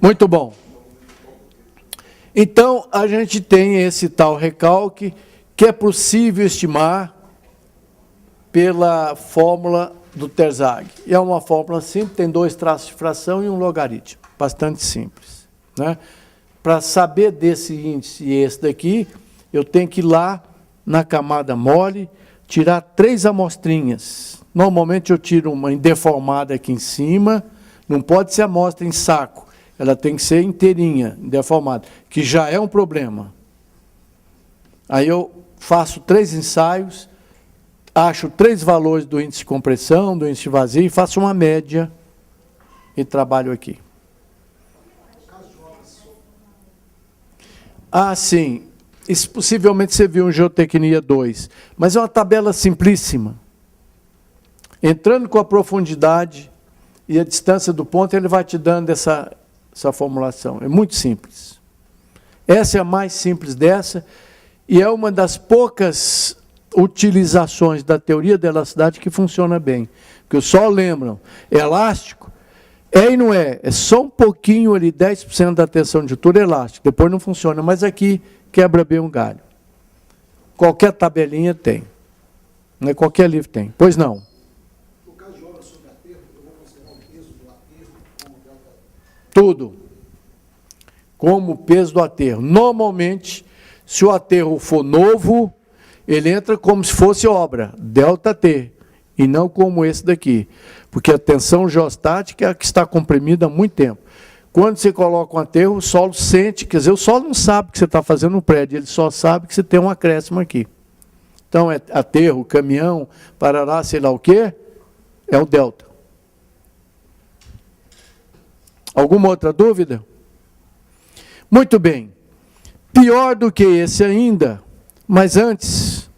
Muito bom. Então, a gente tem esse tal recalque que é possível estimar pela fórmula do Terzagh. E é uma fórmula simples, tem 2 traços de fração e um logaritmo. Bastante simples, né? Para saber desse índice e esse daqui, eu tenho que ir lá na camada mole, tirar 3 amostrinhas. Normalmente eu tiro uma deformada aqui em cima, não pode ser amostra em saco, ela tem que ser inteirinha, deformada, que já é um problema. Aí eu faço 3 ensaios, acho 3 valores do índice de compressão, do índice de vazio, e faço uma média e trabalho aqui. Ah, sim. Isso possivelmente você viu em Geotecnia 2, mas é uma tabela simplíssima. Entrando com a profundidade e a distância do ponto, ele vai te dando essa formulação. É muito simples. Essa é a mais simples dessa, e é uma das poucas utilizações da teoria da elasticidade que funciona bem. Porque só lembram, elástico, é e não é só um pouquinho ali, 10% da tensão de altura elástico, depois não funciona, mas aqui quebra bem um galho. Qualquer tabelinha tem. Não é qualquer livro tem. Pois não. No caso de obra sobre aterro, eu vou considerar o peso do aterro como delta? Tudo. Como o peso do aterro. Normalmente, se o aterro for novo, ele entra como se fosse obra, ΔT, e não como esse daqui. Porque a tensão geostática é a que está comprimida há muito tempo. Quando você coloca um aterro, o solo sente, quer dizer, o solo não sabe que você está fazendo um prédio, ele só sabe que você tem um acréscimo aqui. Então, é aterro, caminhão, parará, sei lá o quê, é o delta. Alguma outra dúvida? Muito bem. Pior do que esse ainda, mas antes,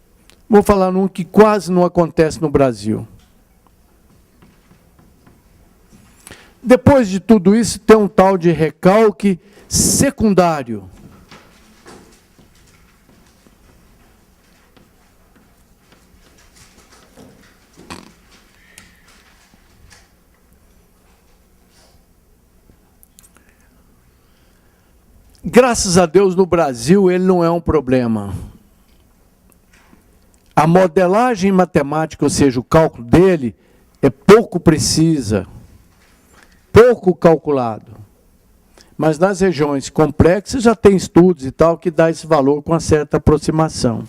vou falar num que quase não acontece no Brasil. Depois de tudo isso, tem um tal de recalque secundário. Graças a Deus, no Brasil, ele não é um problema. A modelagem matemática, ou seja, o cálculo dele, é pouco precisa, pouco calculado. Mas nas regiões complexas já tem estudos e tal que dá esse valor com uma certa aproximação.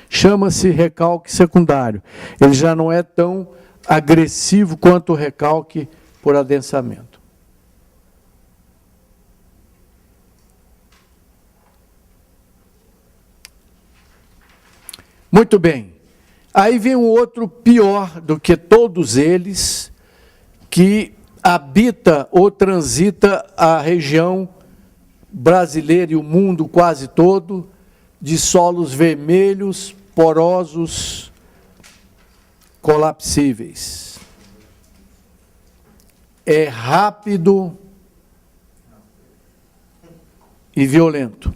Chama-se recalque secundário. Ele já não é tão agressivo quanto o recalque por adensamento. Muito bem. Aí vem um outro pior do que todos eles, que habita ou transita a região brasileira e o mundo quase todo, de solos vermelhos, porosos, colapsíveis. É rápido e violento.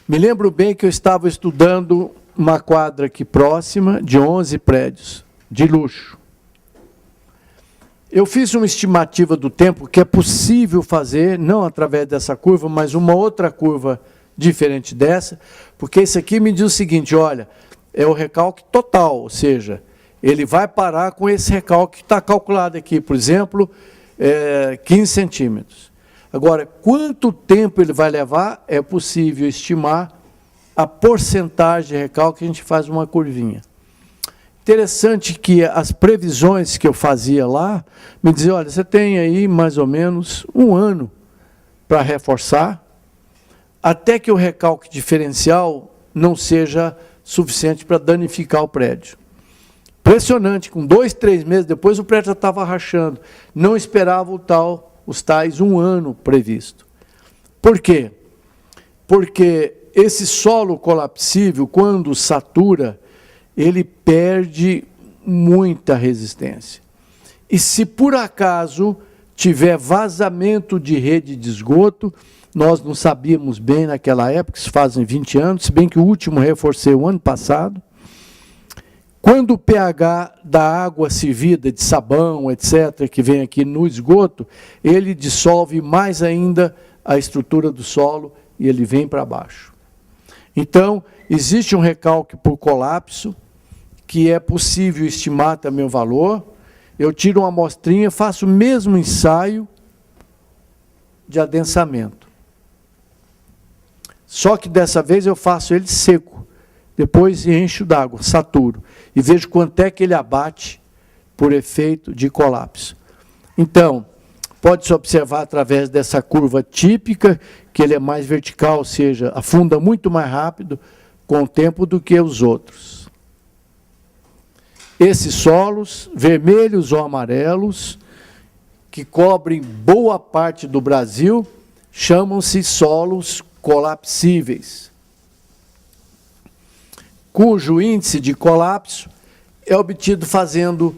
Me lembro bem que eu estava estudando uma quadra aqui próxima, de 11 prédios, de luxo. Eu fiz uma estimativa do tempo que é possível fazer, não através dessa curva, mas uma outra curva diferente dessa, porque isso aqui me diz o seguinte, olha, é o recalque total, ou seja, ele vai parar com esse recalque que está calculado aqui, por exemplo, 15 centímetros. Agora, quanto tempo ele vai levar, é possível estimar a porcentagem de recalque, a gente faz uma curvinha. Interessante que as previsões que eu fazia lá, me diziam, olha, você tem aí mais ou menos 1 ano para reforçar, até que o recalque diferencial não seja suficiente para danificar o prédio. Impressionante, com 2, 3 meses depois o prédio já estava rachando. Não esperava os tais 1 ano previsto. Por quê? Porque esse solo colapsível, quando satura, ele perde muita resistência. E se por acaso tiver vazamento de rede de esgoto, nós não sabíamos bem naquela época, isso fazem 20 anos, se bem que o último reforcei o ano passado, Quando o pH da água servida, de sabão, etc., que vem aqui no esgoto, ele dissolve mais ainda a estrutura do solo e ele vem para baixo. Então, existe um recalque por colapso, que é possível estimar também o valor. Eu tiro uma amostrinha, faço o mesmo ensaio de adensamento. Só que dessa vez eu faço ele seco. Depois encho d'água, saturo. E vejo quanto é que ele abate por efeito de colapso. Então, pode-se observar através dessa curva típica, que ele é mais vertical, ou seja, afunda muito mais rápido com o tempo do que os outros. Esses solos, vermelhos ou amarelos, que cobrem boa parte do Brasil, chamam-se solos colapsíveis, cujo índice de colapso é obtido fazendo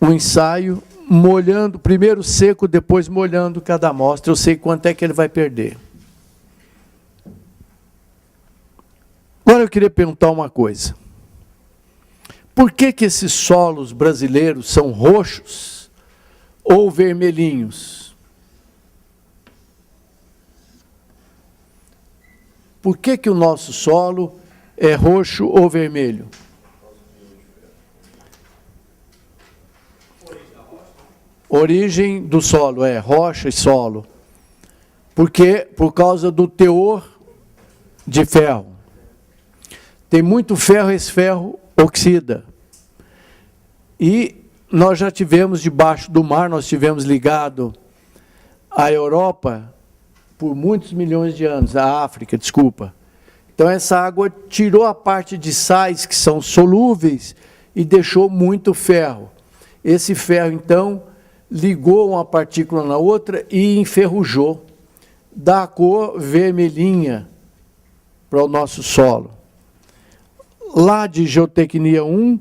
um ensaio, molhando, primeiro seco, depois molhando cada amostra. Eu sei quanto é que ele vai perder. Agora eu queria perguntar uma coisa. Por que que esses solos brasileiros são roxos ou vermelhinhos? Por que que o nosso solo é roxo ou vermelho? Origem do solo, rocha e solo. Porque, por causa do teor de ferro. Tem muito ferro, esse ferro oxida. E nós já tivemos debaixo do mar, nós tivemos ligado à Europa por muitos milhões de anos, à África, desculpa. Então essa água tirou a parte de sais que são solúveis e deixou muito ferro. Esse ferro, então, ligou uma partícula na outra e enferrujou, dá a cor vermelhinha para o nosso solo. Lá de Geotecnia 1,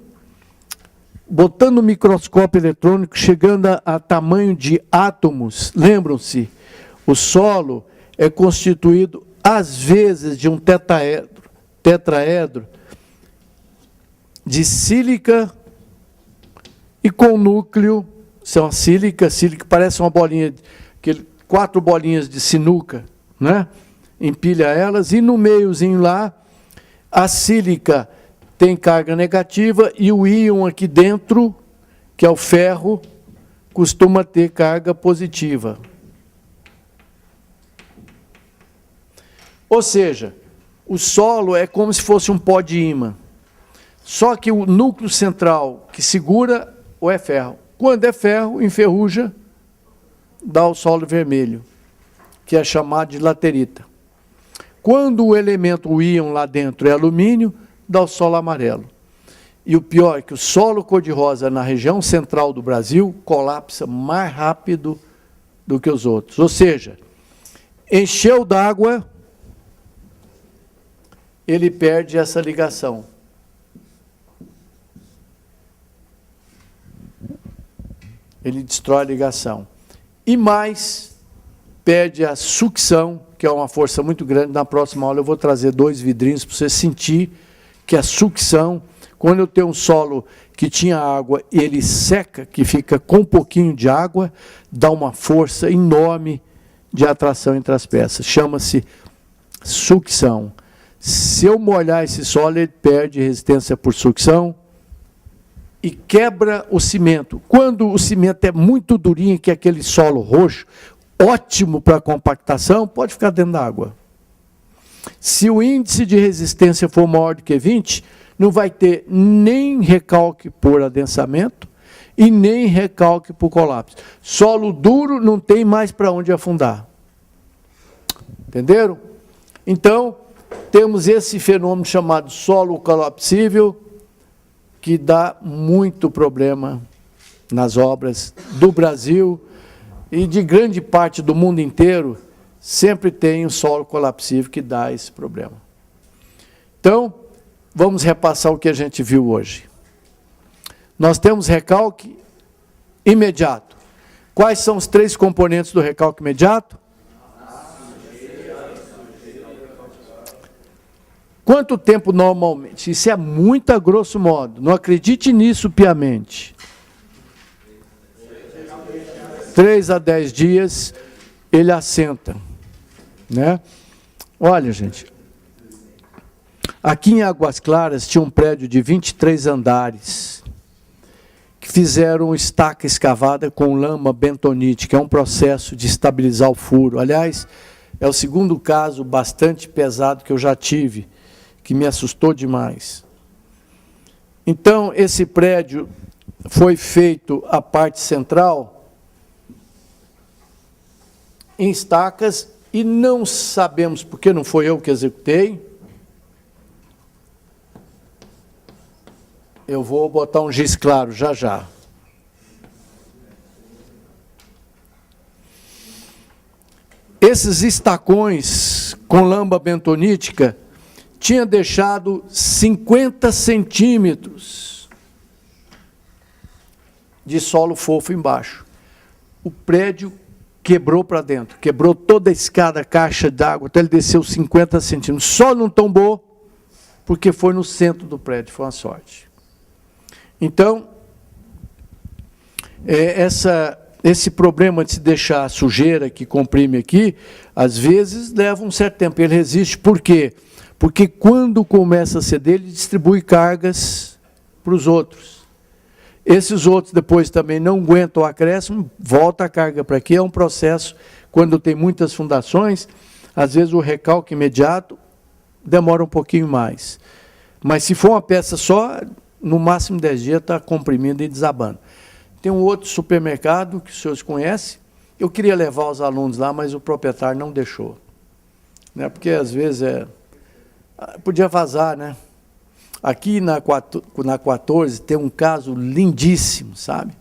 botando o microscópio eletrônico, chegando a tamanho de átomos, lembram-se, o solo é constituído, às vezes, de um tetraedro de sílica e com núcleo, são sílica parece uma bolinha, 4 bolinhas de sinuca, né? Empilha elas, e no meiozinho lá, a sílica tem carga negativa e o íon aqui dentro, que é o ferro, costuma ter carga positiva. Ou seja, o solo é como se fosse um pó de ímã. Só que o núcleo central que segura é ferro. Quando é ferro, enferruja, dá o solo vermelho, que é chamado de laterita. Quando o elemento, o íon lá dentro é alumínio, dá o solo amarelo. E o pior é que o solo cor-de-rosa na região central do Brasil colapsa mais rápido do que os outros. Ou seja, encheu d'água, ele perde essa ligação. Ele destrói a ligação. E mais, perde a sucção, que é uma força muito grande. Na próxima aula eu vou trazer 2 vidrinhos para você sentir que a sucção, quando eu tenho um solo que tinha água e ele seca, que fica com um pouquinho de água, dá uma força enorme de atração entre as peças. Chama-se sucção. Se eu molhar esse solo, ele perde resistência por sucção e quebra o cimento. Quando o cimento é muito durinho, que é aquele solo roxo, ótimo para compactação, pode ficar dentro da água. Se o índice de resistência for maior do que 20, não vai ter nem recalque por adensamento e nem recalque por colapso. Solo duro não tem mais para onde afundar. Entenderam? Então, temos esse fenômeno chamado solo colapsível, que dá muito problema nas obras do Brasil e de grande parte do mundo inteiro. Sempre tem um solo colapsível que dá esse problema. Então, vamos repassar o que a gente viu hoje. Nós temos recalque imediato. Quais são os 3 componentes do recalque imediato? Quanto tempo normalmente? Isso é muito a grosso modo. Não acredite nisso piamente. 3 a 10 dias ele assenta, né? Olha, gente, aqui em Águas Claras tinha um prédio de 23 andares que fizeram estaca escavada com lama bentonite, que é um processo de estabilizar o furo. Aliás, é o segundo caso bastante pesado que eu já tive, que me assustou demais. Então, esse prédio foi feito a parte central em estacas e não sabemos, porque não foi eu que executei. Eu vou botar um giz claro já já. Esses estacões com lama bentonítica tinha deixado 50 centímetros de solo fofo embaixo. O prédio quebrou para dentro, quebrou toda a escada, a caixa d'água, até ele desceu 50 centímetros. Só não tombou porque foi no centro do prédio, foi uma sorte. Então, esse problema de se deixar a sujeira que comprime aqui, às vezes leva um certo tempo. Ele resiste, por quê? Porque quando começa a ceder, ele distribui cargas para os outros. Esses outros depois também não aguentam o acréscimo, volta a carga para aqui. É um processo, quando tem muitas fundações, às vezes o recalque imediato demora um pouquinho mais. Mas se for uma peça só, no máximo 10 dias está comprimindo e desabando. Tem um outro supermercado que os senhores conhecem. Eu queria levar os alunos lá, mas o proprietário não deixou. Né? Porque às vezes podia vazar, né? Aqui na 14 tem um caso lindíssimo, sabe?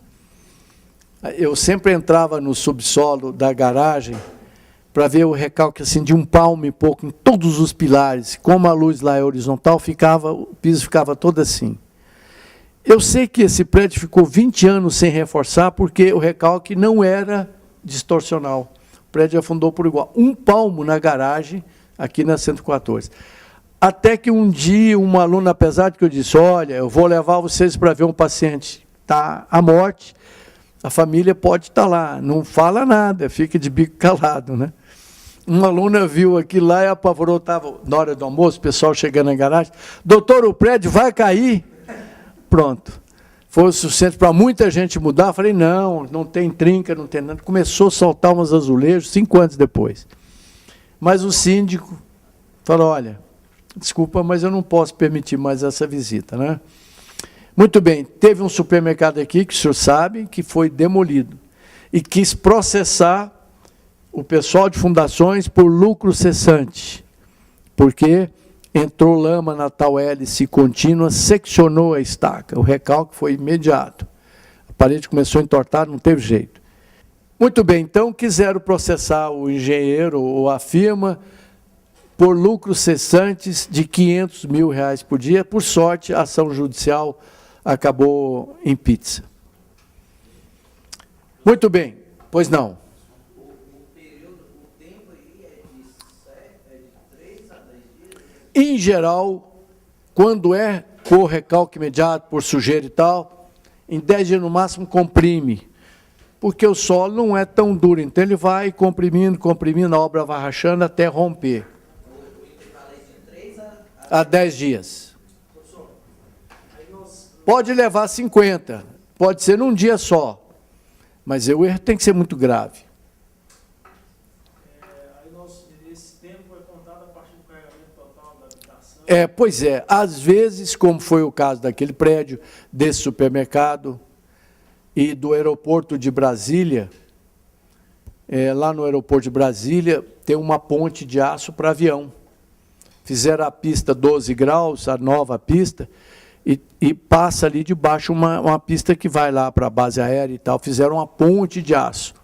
Eu sempre entrava no subsolo da garagem para ver o recalque assim, de 1 palmo e pouco em todos os pilares. Como a luz lá é horizontal, o piso ficava todo assim. Eu sei que esse prédio ficou 20 anos sem reforçar porque o recalque não era distorcional. O prédio afundou por igual. 1 palmo na garagem, aqui na 114. Até que um dia, uma aluna, apesar de que eu disse, olha, eu vou levar vocês para ver um paciente, está à morte, a família pode estar lá, não fala nada, fica de bico calado, né? Uma aluna viu aquilo lá e apavorou, estava na hora do almoço, o pessoal chegando na garagem, doutor, o prédio vai cair. Pronto. Foi o suficiente para muita gente mudar. Eu falei, não tem trinca, não tem nada. Começou a soltar umas azulejos 5 anos depois. Mas o síndico falou, olha, desculpa, mas eu não posso permitir mais essa visita, né? Muito bem, teve um supermercado aqui, que o senhor sabe, que foi demolido. E quis processar o pessoal de fundações por lucro cessante. Porque entrou lama na tal hélice contínua, seccionou a estaca. O recalque foi imediato. A parede começou a entortar, não teve jeito. Muito bem, então quiseram processar o engenheiro ou a firma por lucros cessantes de R$500 mil por dia. Por sorte, a ação judicial acabou em pizza. Muito bem, pois não. Em geral, quando é por recalque imediato, por sujeira e tal, em 10 dias no máximo comprime, porque o solo não é tão duro, então ele vai comprimindo, a obra vai rachando até romper. A 10 dias. Pode levar 50, pode ser num dia só, mas o erro tem que ser muito grave. Esse tempo é contado a partir do carregamento total da habitação? Pois é, às vezes, como foi o caso daquele prédio, desse supermercado e do aeroporto de Brasília, lá no aeroporto de Brasília tem uma ponte de aço para avião. Fizeram a pista 12 graus, a nova pista, e passa ali debaixo uma pista que vai lá para a base aérea e tal. Fizeram uma ponte de aço.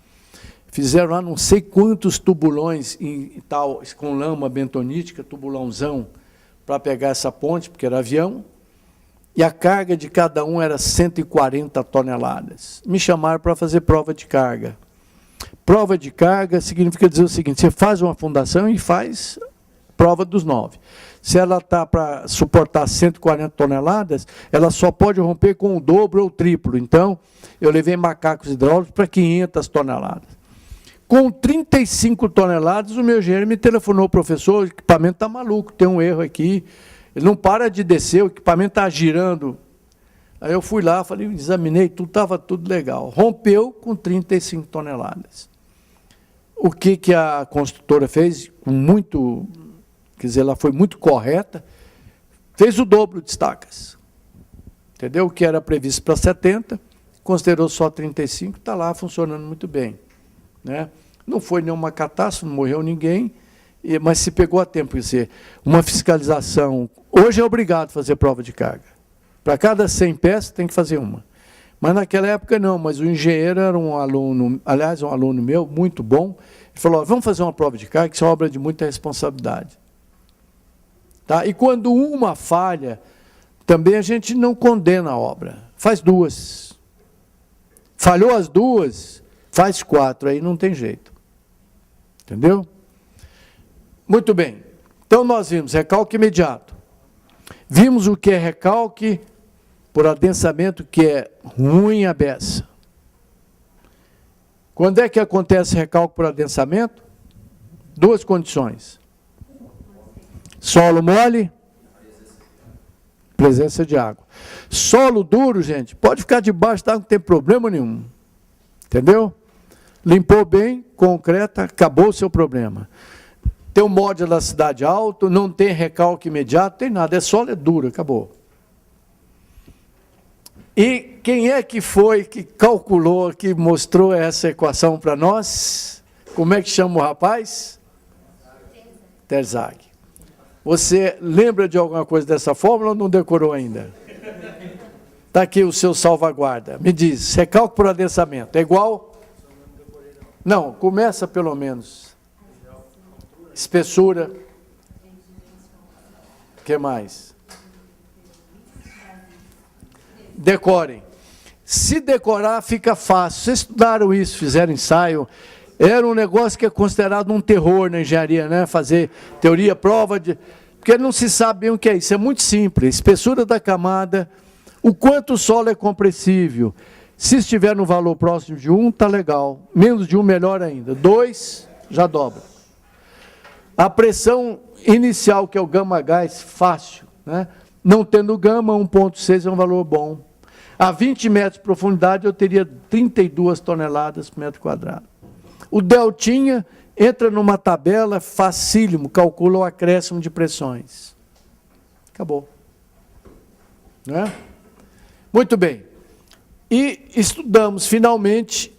Fizeram lá não sei quantos tubulões e tal, com lama bentonítica, tubulãozão, para pegar essa ponte, porque era avião, e a carga de cada um era 140 toneladas. Me chamaram para fazer prova de carga. Prova de carga significa dizer o seguinte, você faz uma fundação e faz prova dos 9. Se ela está para suportar 140 toneladas, ela só pode romper com o dobro ou o triplo. Então, eu levei macacos hidráulicos para 500 toneladas. Com 35 toneladas, o meu engenheiro me telefonou, professor, o equipamento está maluco, tem um erro aqui, ele não para de descer, o equipamento está girando. Aí eu fui lá, falei, examinei, tudo estava tudo legal. Rompeu com 35 toneladas. O que a construtora fez, com muito, quer dizer, ela foi muito correta, fez o dobro de estacas. Entendeu? O que era previsto para 70, considerou só 35, está lá funcionando muito bem. Né? Não foi nenhuma catástrofe, não morreu ninguém, mas se pegou a tempo. Quer dizer, uma fiscalização, hoje é obrigado a fazer prova de carga. Para cada 100 peças tem que fazer uma. Mas naquela época não, mas o engenheiro era um aluno, aliás, um aluno meu, muito bom. Ele falou, vamos fazer uma prova de carga, que isso é uma obra de muita responsabilidade. Tá? E quando uma falha, também a gente não condena a obra. Faz 2. Falhou as 2, faz 4, aí não tem jeito. Entendeu? Muito bem. Então nós vimos recalque imediato. Vimos o que é recalque por adensamento, que é ruim a beça. Quando é que acontece recalque por adensamento? 2 condições. Solo mole, presença de água. Solo duro, gente, pode ficar debaixo da água, não tem problema nenhum. Entendeu? Limpou bem, concreta, acabou o seu problema. Tem um módulo da cidade alto, não tem recalque imediato, tem nada, é solo, é duro, acabou. E quem é que foi que calculou, que mostrou essa equação para nós? Como é que chama o rapaz? Terzag. Você lembra de alguma coisa dessa fórmula ou não decorou ainda? Está aqui o seu salvaguarda. Me diz, recalque por adensamento é igual? Não, começa pelo menos. Espessura. O que mais? Decorem. Se decorar, fica fácil. Vocês estudaram isso, fizeram ensaio. Era um negócio que é considerado um terror na engenharia, né? Fazer teoria, prova de... Porque não se sabe bem o que é isso. É muito simples. Espessura da camada, o quanto o solo é compressível. Se estiver no valor próximo de 1, está legal. Menos de 1, melhor ainda. 2, já dobra. A pressão inicial, que é o gama-gás, fácil. Né? Não tendo gama, 1,6 é um valor bom. A 20 metros de profundidade, eu teria 32 toneladas por metro quadrado. O deltinha entra numa tabela facílimo, calcula o acréscimo de pressões. Acabou. Né? Muito bem. E estudamos, finalmente,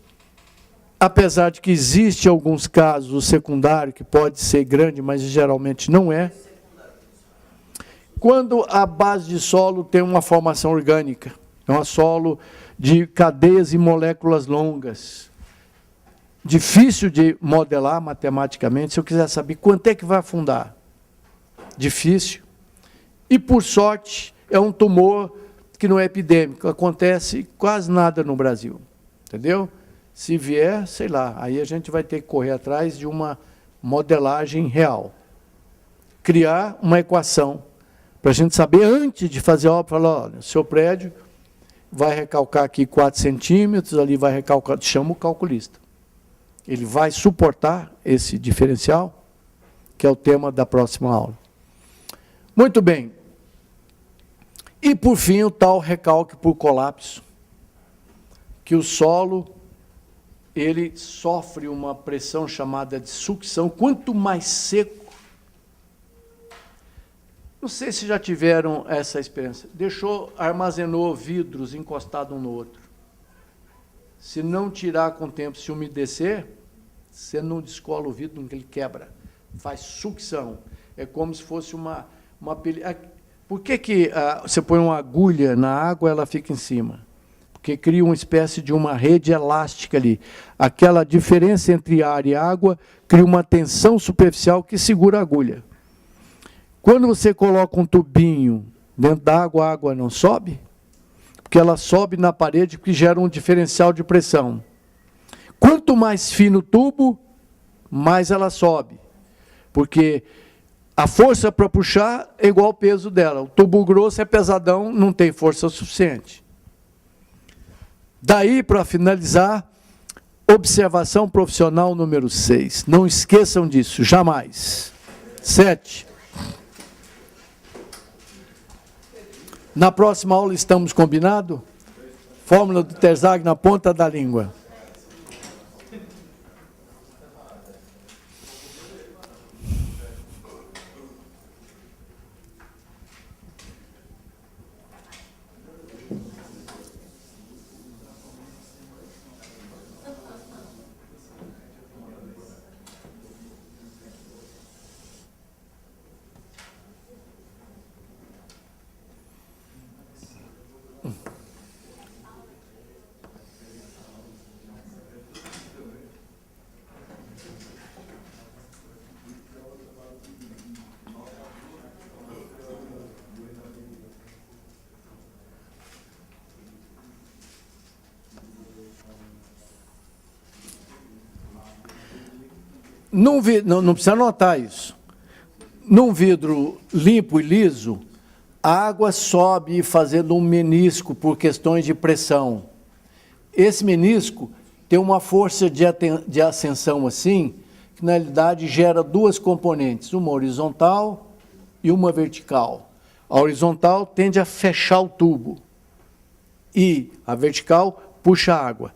apesar de que existe alguns casos, o secundário, que pode ser grande, mas geralmente não é, quando a base de solo tem uma formação orgânica, é um solo de cadeias e moléculas longas, difícil de modelar matematicamente. Se eu quiser saber quanto é que vai afundar, difícil. E, por sorte, é um tumor que não é epidêmico, acontece quase nada no Brasil, entendeu? Se vier, sei lá, aí a gente vai ter que correr atrás de uma modelagem real. Criar uma equação, para a gente saber, antes de fazer a obra, falar, olha, seu prédio vai recalcar aqui 4 centímetros, ali vai recalcar, chama o calculista. Ele vai suportar esse diferencial, que é o tema da próxima aula. Muito bem. E, por fim, o tal recalque por colapso, que o solo, ele sofre uma pressão chamada de sucção. Quanto mais seco, não sei se já tiveram essa experiência, armazenou vidros encostados um no outro. Se não tirar com o tempo, se umedecer, você não descola o vidro, ele quebra. Faz sucção. É como se fosse uma Por que você põe uma agulha na água, ela fica em cima? Porque cria uma espécie de uma rede elástica ali. Aquela diferença entre ar e água cria uma tensão superficial que segura a agulha. Quando você coloca um tubinho dentro da água, a água não sobe? Porque ela sobe na parede, que gera um diferencial de pressão. Quanto mais fino o tubo, mais ela sobe. Porque A força para puxar é igual ao peso dela. O tubo grosso é pesadão, não tem força suficiente. Daí, para finalizar, observação profissional número 6. Não esqueçam disso, jamais. 7. Na próxima aula estamos combinados? Fórmula do Terzaghi na ponta da língua. Não precisa anotar isso. Num vidro limpo e liso, a água sobe fazendo um menisco por questões de pressão. Esse menisco tem uma força de ascensão assim, que na realidade gera duas componentes, uma horizontal e uma vertical. A horizontal tende a fechar o tubo e a vertical puxa a água.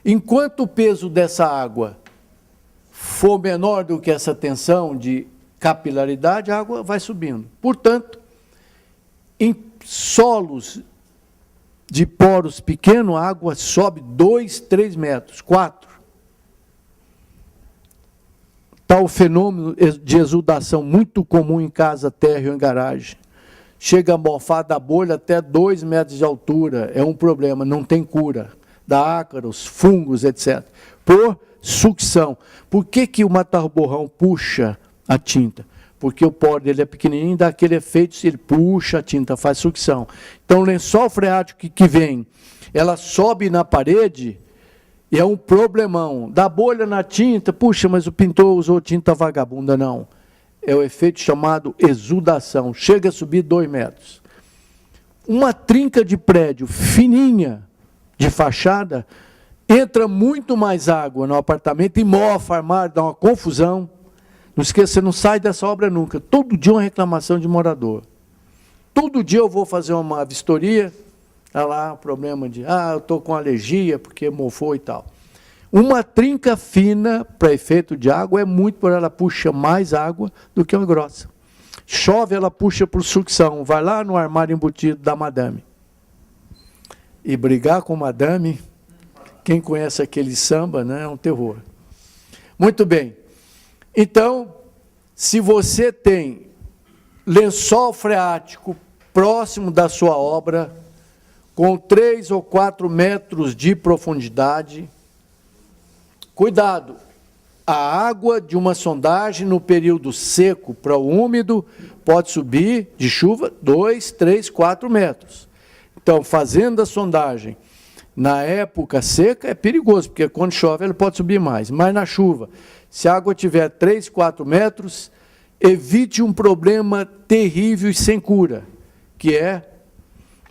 Enquanto o peso dessa água for menor do que essa tensão de capilaridade, a água vai subindo. Portanto, em solos de poros pequenos, a água sobe 2, 3 metros, 4. Tal fenômeno de exudação muito comum em casa, térreo ou em garagem. Chega a mofar da bolha até 2 metros de altura. É um problema, não tem cura. Dá ácaros, fungos, etc. Por sucção. Por que o matar-borrão puxa a tinta? Porque o poro dele é pequenininho, dá aquele efeito, se ele puxa a tinta, faz sucção. Então, o lençol freático que vem, ela sobe na parede, e é um problemão. Dá bolha na tinta, puxa, mas o pintor usou tinta vagabunda, não. É o efeito chamado exudação, chega a subir 2 metros. Uma trinca de prédio fininha, de fachada, entra muito mais água no apartamento e mofa, armário, dá uma confusão. Não esqueça, você não sai dessa obra nunca. Todo dia uma reclamação de morador. Todo dia eu vou fazer uma vistoria, está lá o problema de, eu estou com alergia porque mofou e tal. Uma trinca fina para efeito de água é muito, por ela puxa mais água do que uma grossa. Chove, ela puxa por sucção. Vai lá no armário embutido da madame. E brigar com madame, quem conhece aquele samba, né, é um terror. Muito bem. Então, se você tem lençol freático próximo da sua obra, com 3 ou 4 metros de profundidade, cuidado, a água de uma sondagem no período seco para o úmido pode subir de chuva 2, 3, 4 metros. Então, fazendo a sondagem na época seca é perigoso, porque quando chove ele pode subir mais, mas na chuva, se a água tiver 3, 4 metros, evite um problema terrível e sem cura, que é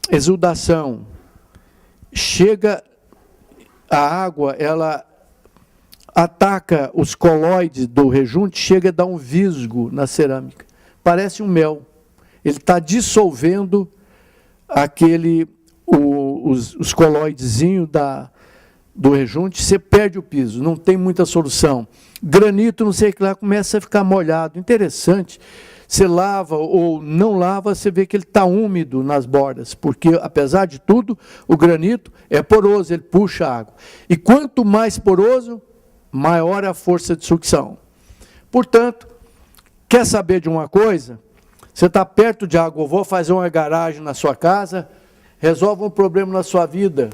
exudação. Chega, a água, ela ataca os coloides do rejunte, chega a dar um visgo na cerâmica. Parece um mel. Ele está dissolvendo os coloidezinhos do rejunte, você perde o piso, não tem muita solução. Granito, não sei o que lá, começa a ficar molhado. Interessante, você lava ou não lava, você vê que ele está úmido nas bordas, porque, apesar de tudo, o granito é poroso, ele puxa a água. E quanto mais poroso, maior a força de sucção. Portanto, quer saber de uma coisa? Você está perto de água, eu vou fazer uma garagem na sua casa, resolve um problema na sua vida,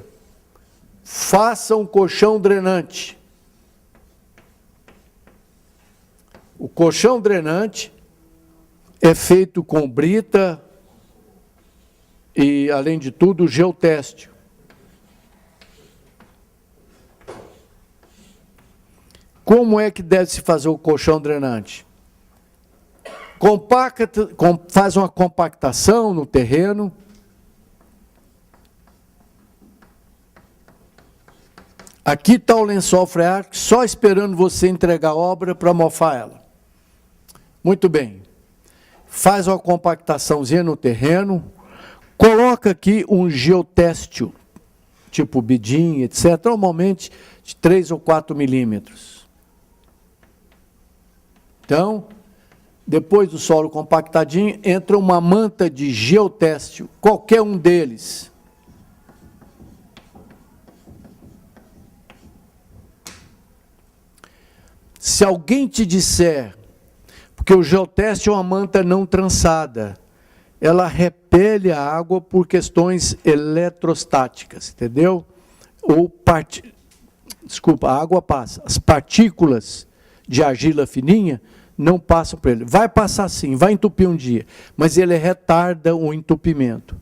faça um colchão drenante. O colchão drenante é feito com brita e, além de tudo, geotextil. Como é que deve se fazer o colchão drenante? Faz uma compactação no terreno. Aqui está o lençol freático, só esperando você entregar a obra para mofar ela. Muito bem. Faz uma compactaçãozinha no terreno. Coloca aqui um geotéstio, tipo bidim, etc., normalmente de 3 ou 4 milímetros. Então, depois do solo compactadinho, entra uma manta de geotéstio, qualquer um deles. Se alguém te disser, porque o geotéstio é uma manta não trançada, ela repele a água por questões eletrostáticas, entendeu? Desculpa, a água passa. As partículas de argila fininha não passam por ele. Vai passar sim, vai entupir um dia, mas ele retarda o entupimento.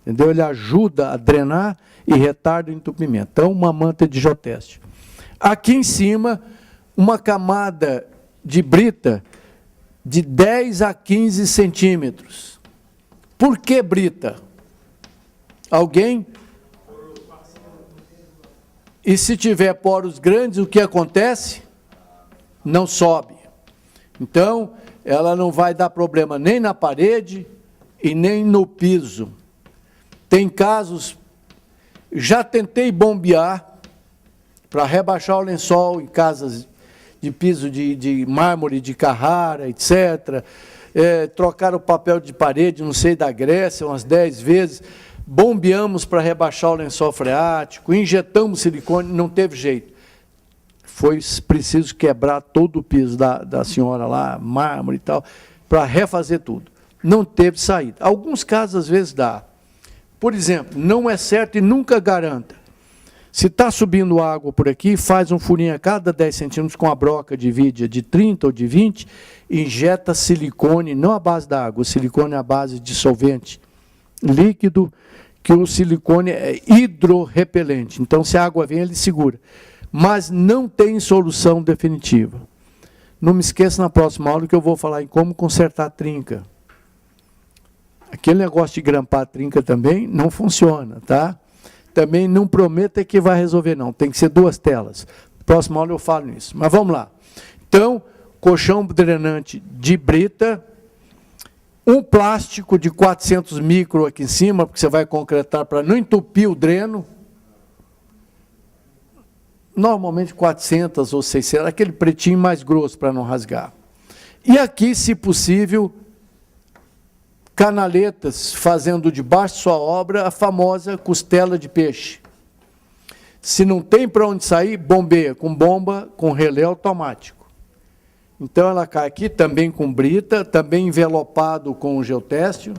Entendeu? Ele ajuda a drenar e retarda o entupimento. Então, uma manta de geotéstio. Aqui em cima, uma camada de brita de 10 a 15 centímetros. Por que brita? Alguém? E se tiver poros grandes, o que acontece? Não sobe. Então, ela não vai dar problema nem na parede e nem no piso. Tem casos, já tentei bombear para rebaixar o lençol em casas de piso de mármore, de Carrara, etc., trocar o papel de parede, não sei, da Grécia, umas 10 vezes, bombeamos para rebaixar o lençol freático, injetamos silicone, não teve jeito. Foi preciso quebrar todo o piso da senhora lá, mármore e tal, para refazer tudo. Não teve saída. Alguns casos, às vezes, dá. Por exemplo, não é certo e nunca garanta. Se está subindo água por aqui, faz um furinho a cada 10 centímetros com a broca de vidia de 30 ou de 20, injeta silicone, não à base da água, o silicone é à base de solvente líquido, que o silicone é hidrorrepelente. Então, se a água vem, ele segura. Mas não tem solução definitiva. Não me esqueça na próxima aula que eu vou falar em como consertar a trinca. Aquele negócio de grampar a trinca também não funciona, tá? Também não prometa que vai resolver, não. Tem que ser 2 telas. Próxima aula eu falo nisso. Mas vamos lá. Então, colchão drenante de brita, um plástico de 400 micro aqui em cima, porque você vai concretar para não entupir o dreno. Normalmente 400 ou 600, aquele pretinho mais grosso para não rasgar. E aqui, se possível, canaletas, fazendo debaixo de sua obra a famosa costela de peixe. Se não tem para onde sair, bombeia com bomba, com relé automático. Então ela cai aqui também com brita, também envelopado com geotéstio.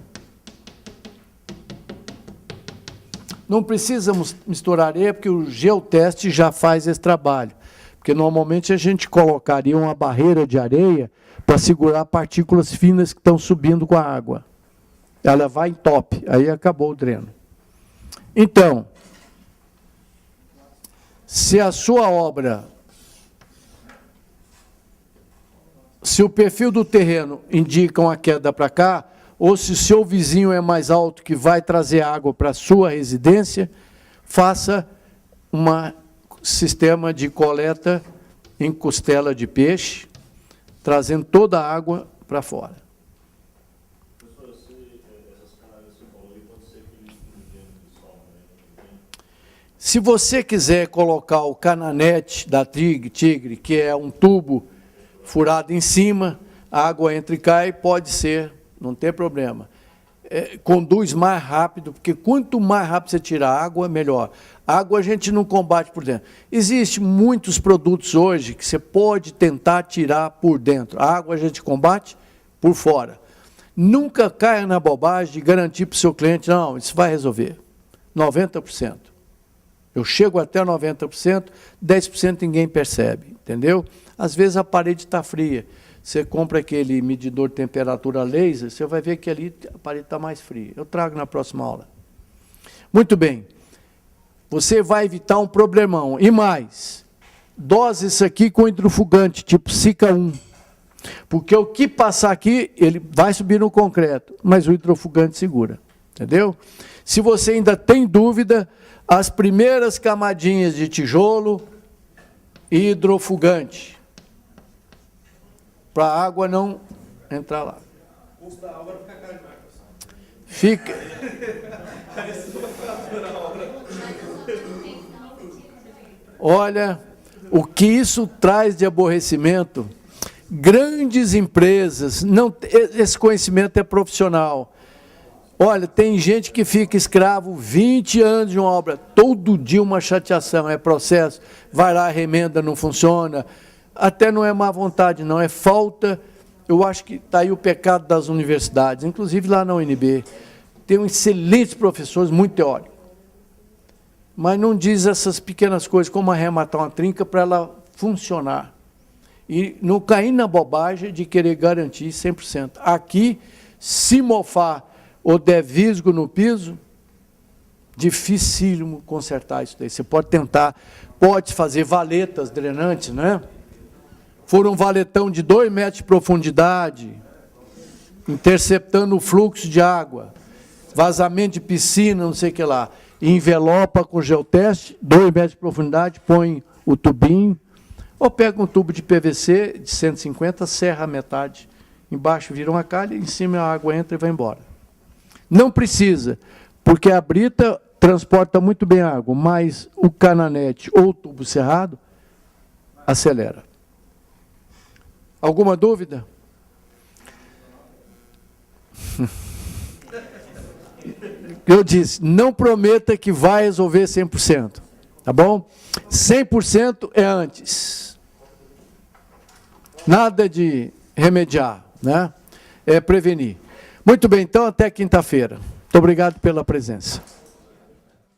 Não precisa misturar areia, porque o geoteste já faz esse trabalho. Porque normalmente a gente colocaria uma barreira de areia para segurar partículas finas que estão subindo com a água. Ela vai em top, aí acabou o dreno. Então, se a sua obra, se o perfil do terreno indica uma queda para cá, ou se o seu vizinho é mais alto que vai trazer água para a sua residência, faça um sistema de coleta em costela de peixe, trazendo toda a água para fora. Se você quiser colocar o cananete da Tigre, que é um tubo furado em cima, a água entra e cai, pode ser, não tem problema. Conduz mais rápido, porque quanto mais rápido você tirar a água, melhor. A água a gente não combate por dentro. Existem muitos produtos hoje que você pode tentar tirar por dentro. A água a gente combate por fora. Nunca caia na bobagem de garantir para o seu cliente, não, isso vai resolver. 90%. Eu chego até 90%, 10% ninguém percebe, entendeu? Às vezes a parede está fria. Você compra aquele medidor de temperatura laser, você vai ver que ali a parede está mais fria. Eu trago na próxima aula. Muito bem. Você vai evitar um problemão. E mais, dose isso aqui com hidrofugante, tipo Sica 1. Porque o que passar aqui, ele vai subir no concreto, mas o hidrofugante segura. Entendeu? Se você ainda tem dúvida, as primeiras camadinhas de tijolo, hidrofugante, para a água não entrar lá. O custo da obra fica caro demais, pessoal. Fica. Olha, o que isso traz de aborrecimento. Grandes empresas, não, esse conhecimento é profissional. Olha, tem gente que fica escravo 20 anos de uma obra, todo dia uma chateação, é processo, vai lá, remenda, não funciona, até não é má vontade, não, é falta. Eu acho que está aí o pecado das universidades, inclusive lá na UNB, tem excelentes professores, muito teóricos, mas não diz essas pequenas coisas, como arrematar uma trinca para ela funcionar. E não cair na bobagem de querer garantir 100%. Aqui, se mofar ou der visgo no piso, dificílimo consertar isso daí. Você pode tentar, pode fazer valetas drenantes, né? For um valetão de 2 metros de profundidade, interceptando o fluxo de água, vazamento de piscina, não sei o que lá, envelopa com geoteste, 2 metros de profundidade, põe o tubinho, ou pega um tubo de PVC de 150, serra a metade, embaixo vira uma calha, em cima a água entra e vai embora. Não precisa, porque a brita transporta muito bem a água, mas o cananete ou o tubo cerrado acelera. Alguma dúvida? Eu disse, não prometa que vai resolver 100%, tá bom? 100% é antes. Nada de remediar, né? É prevenir. Muito bem, então até quinta-feira. Muito obrigado pela presença.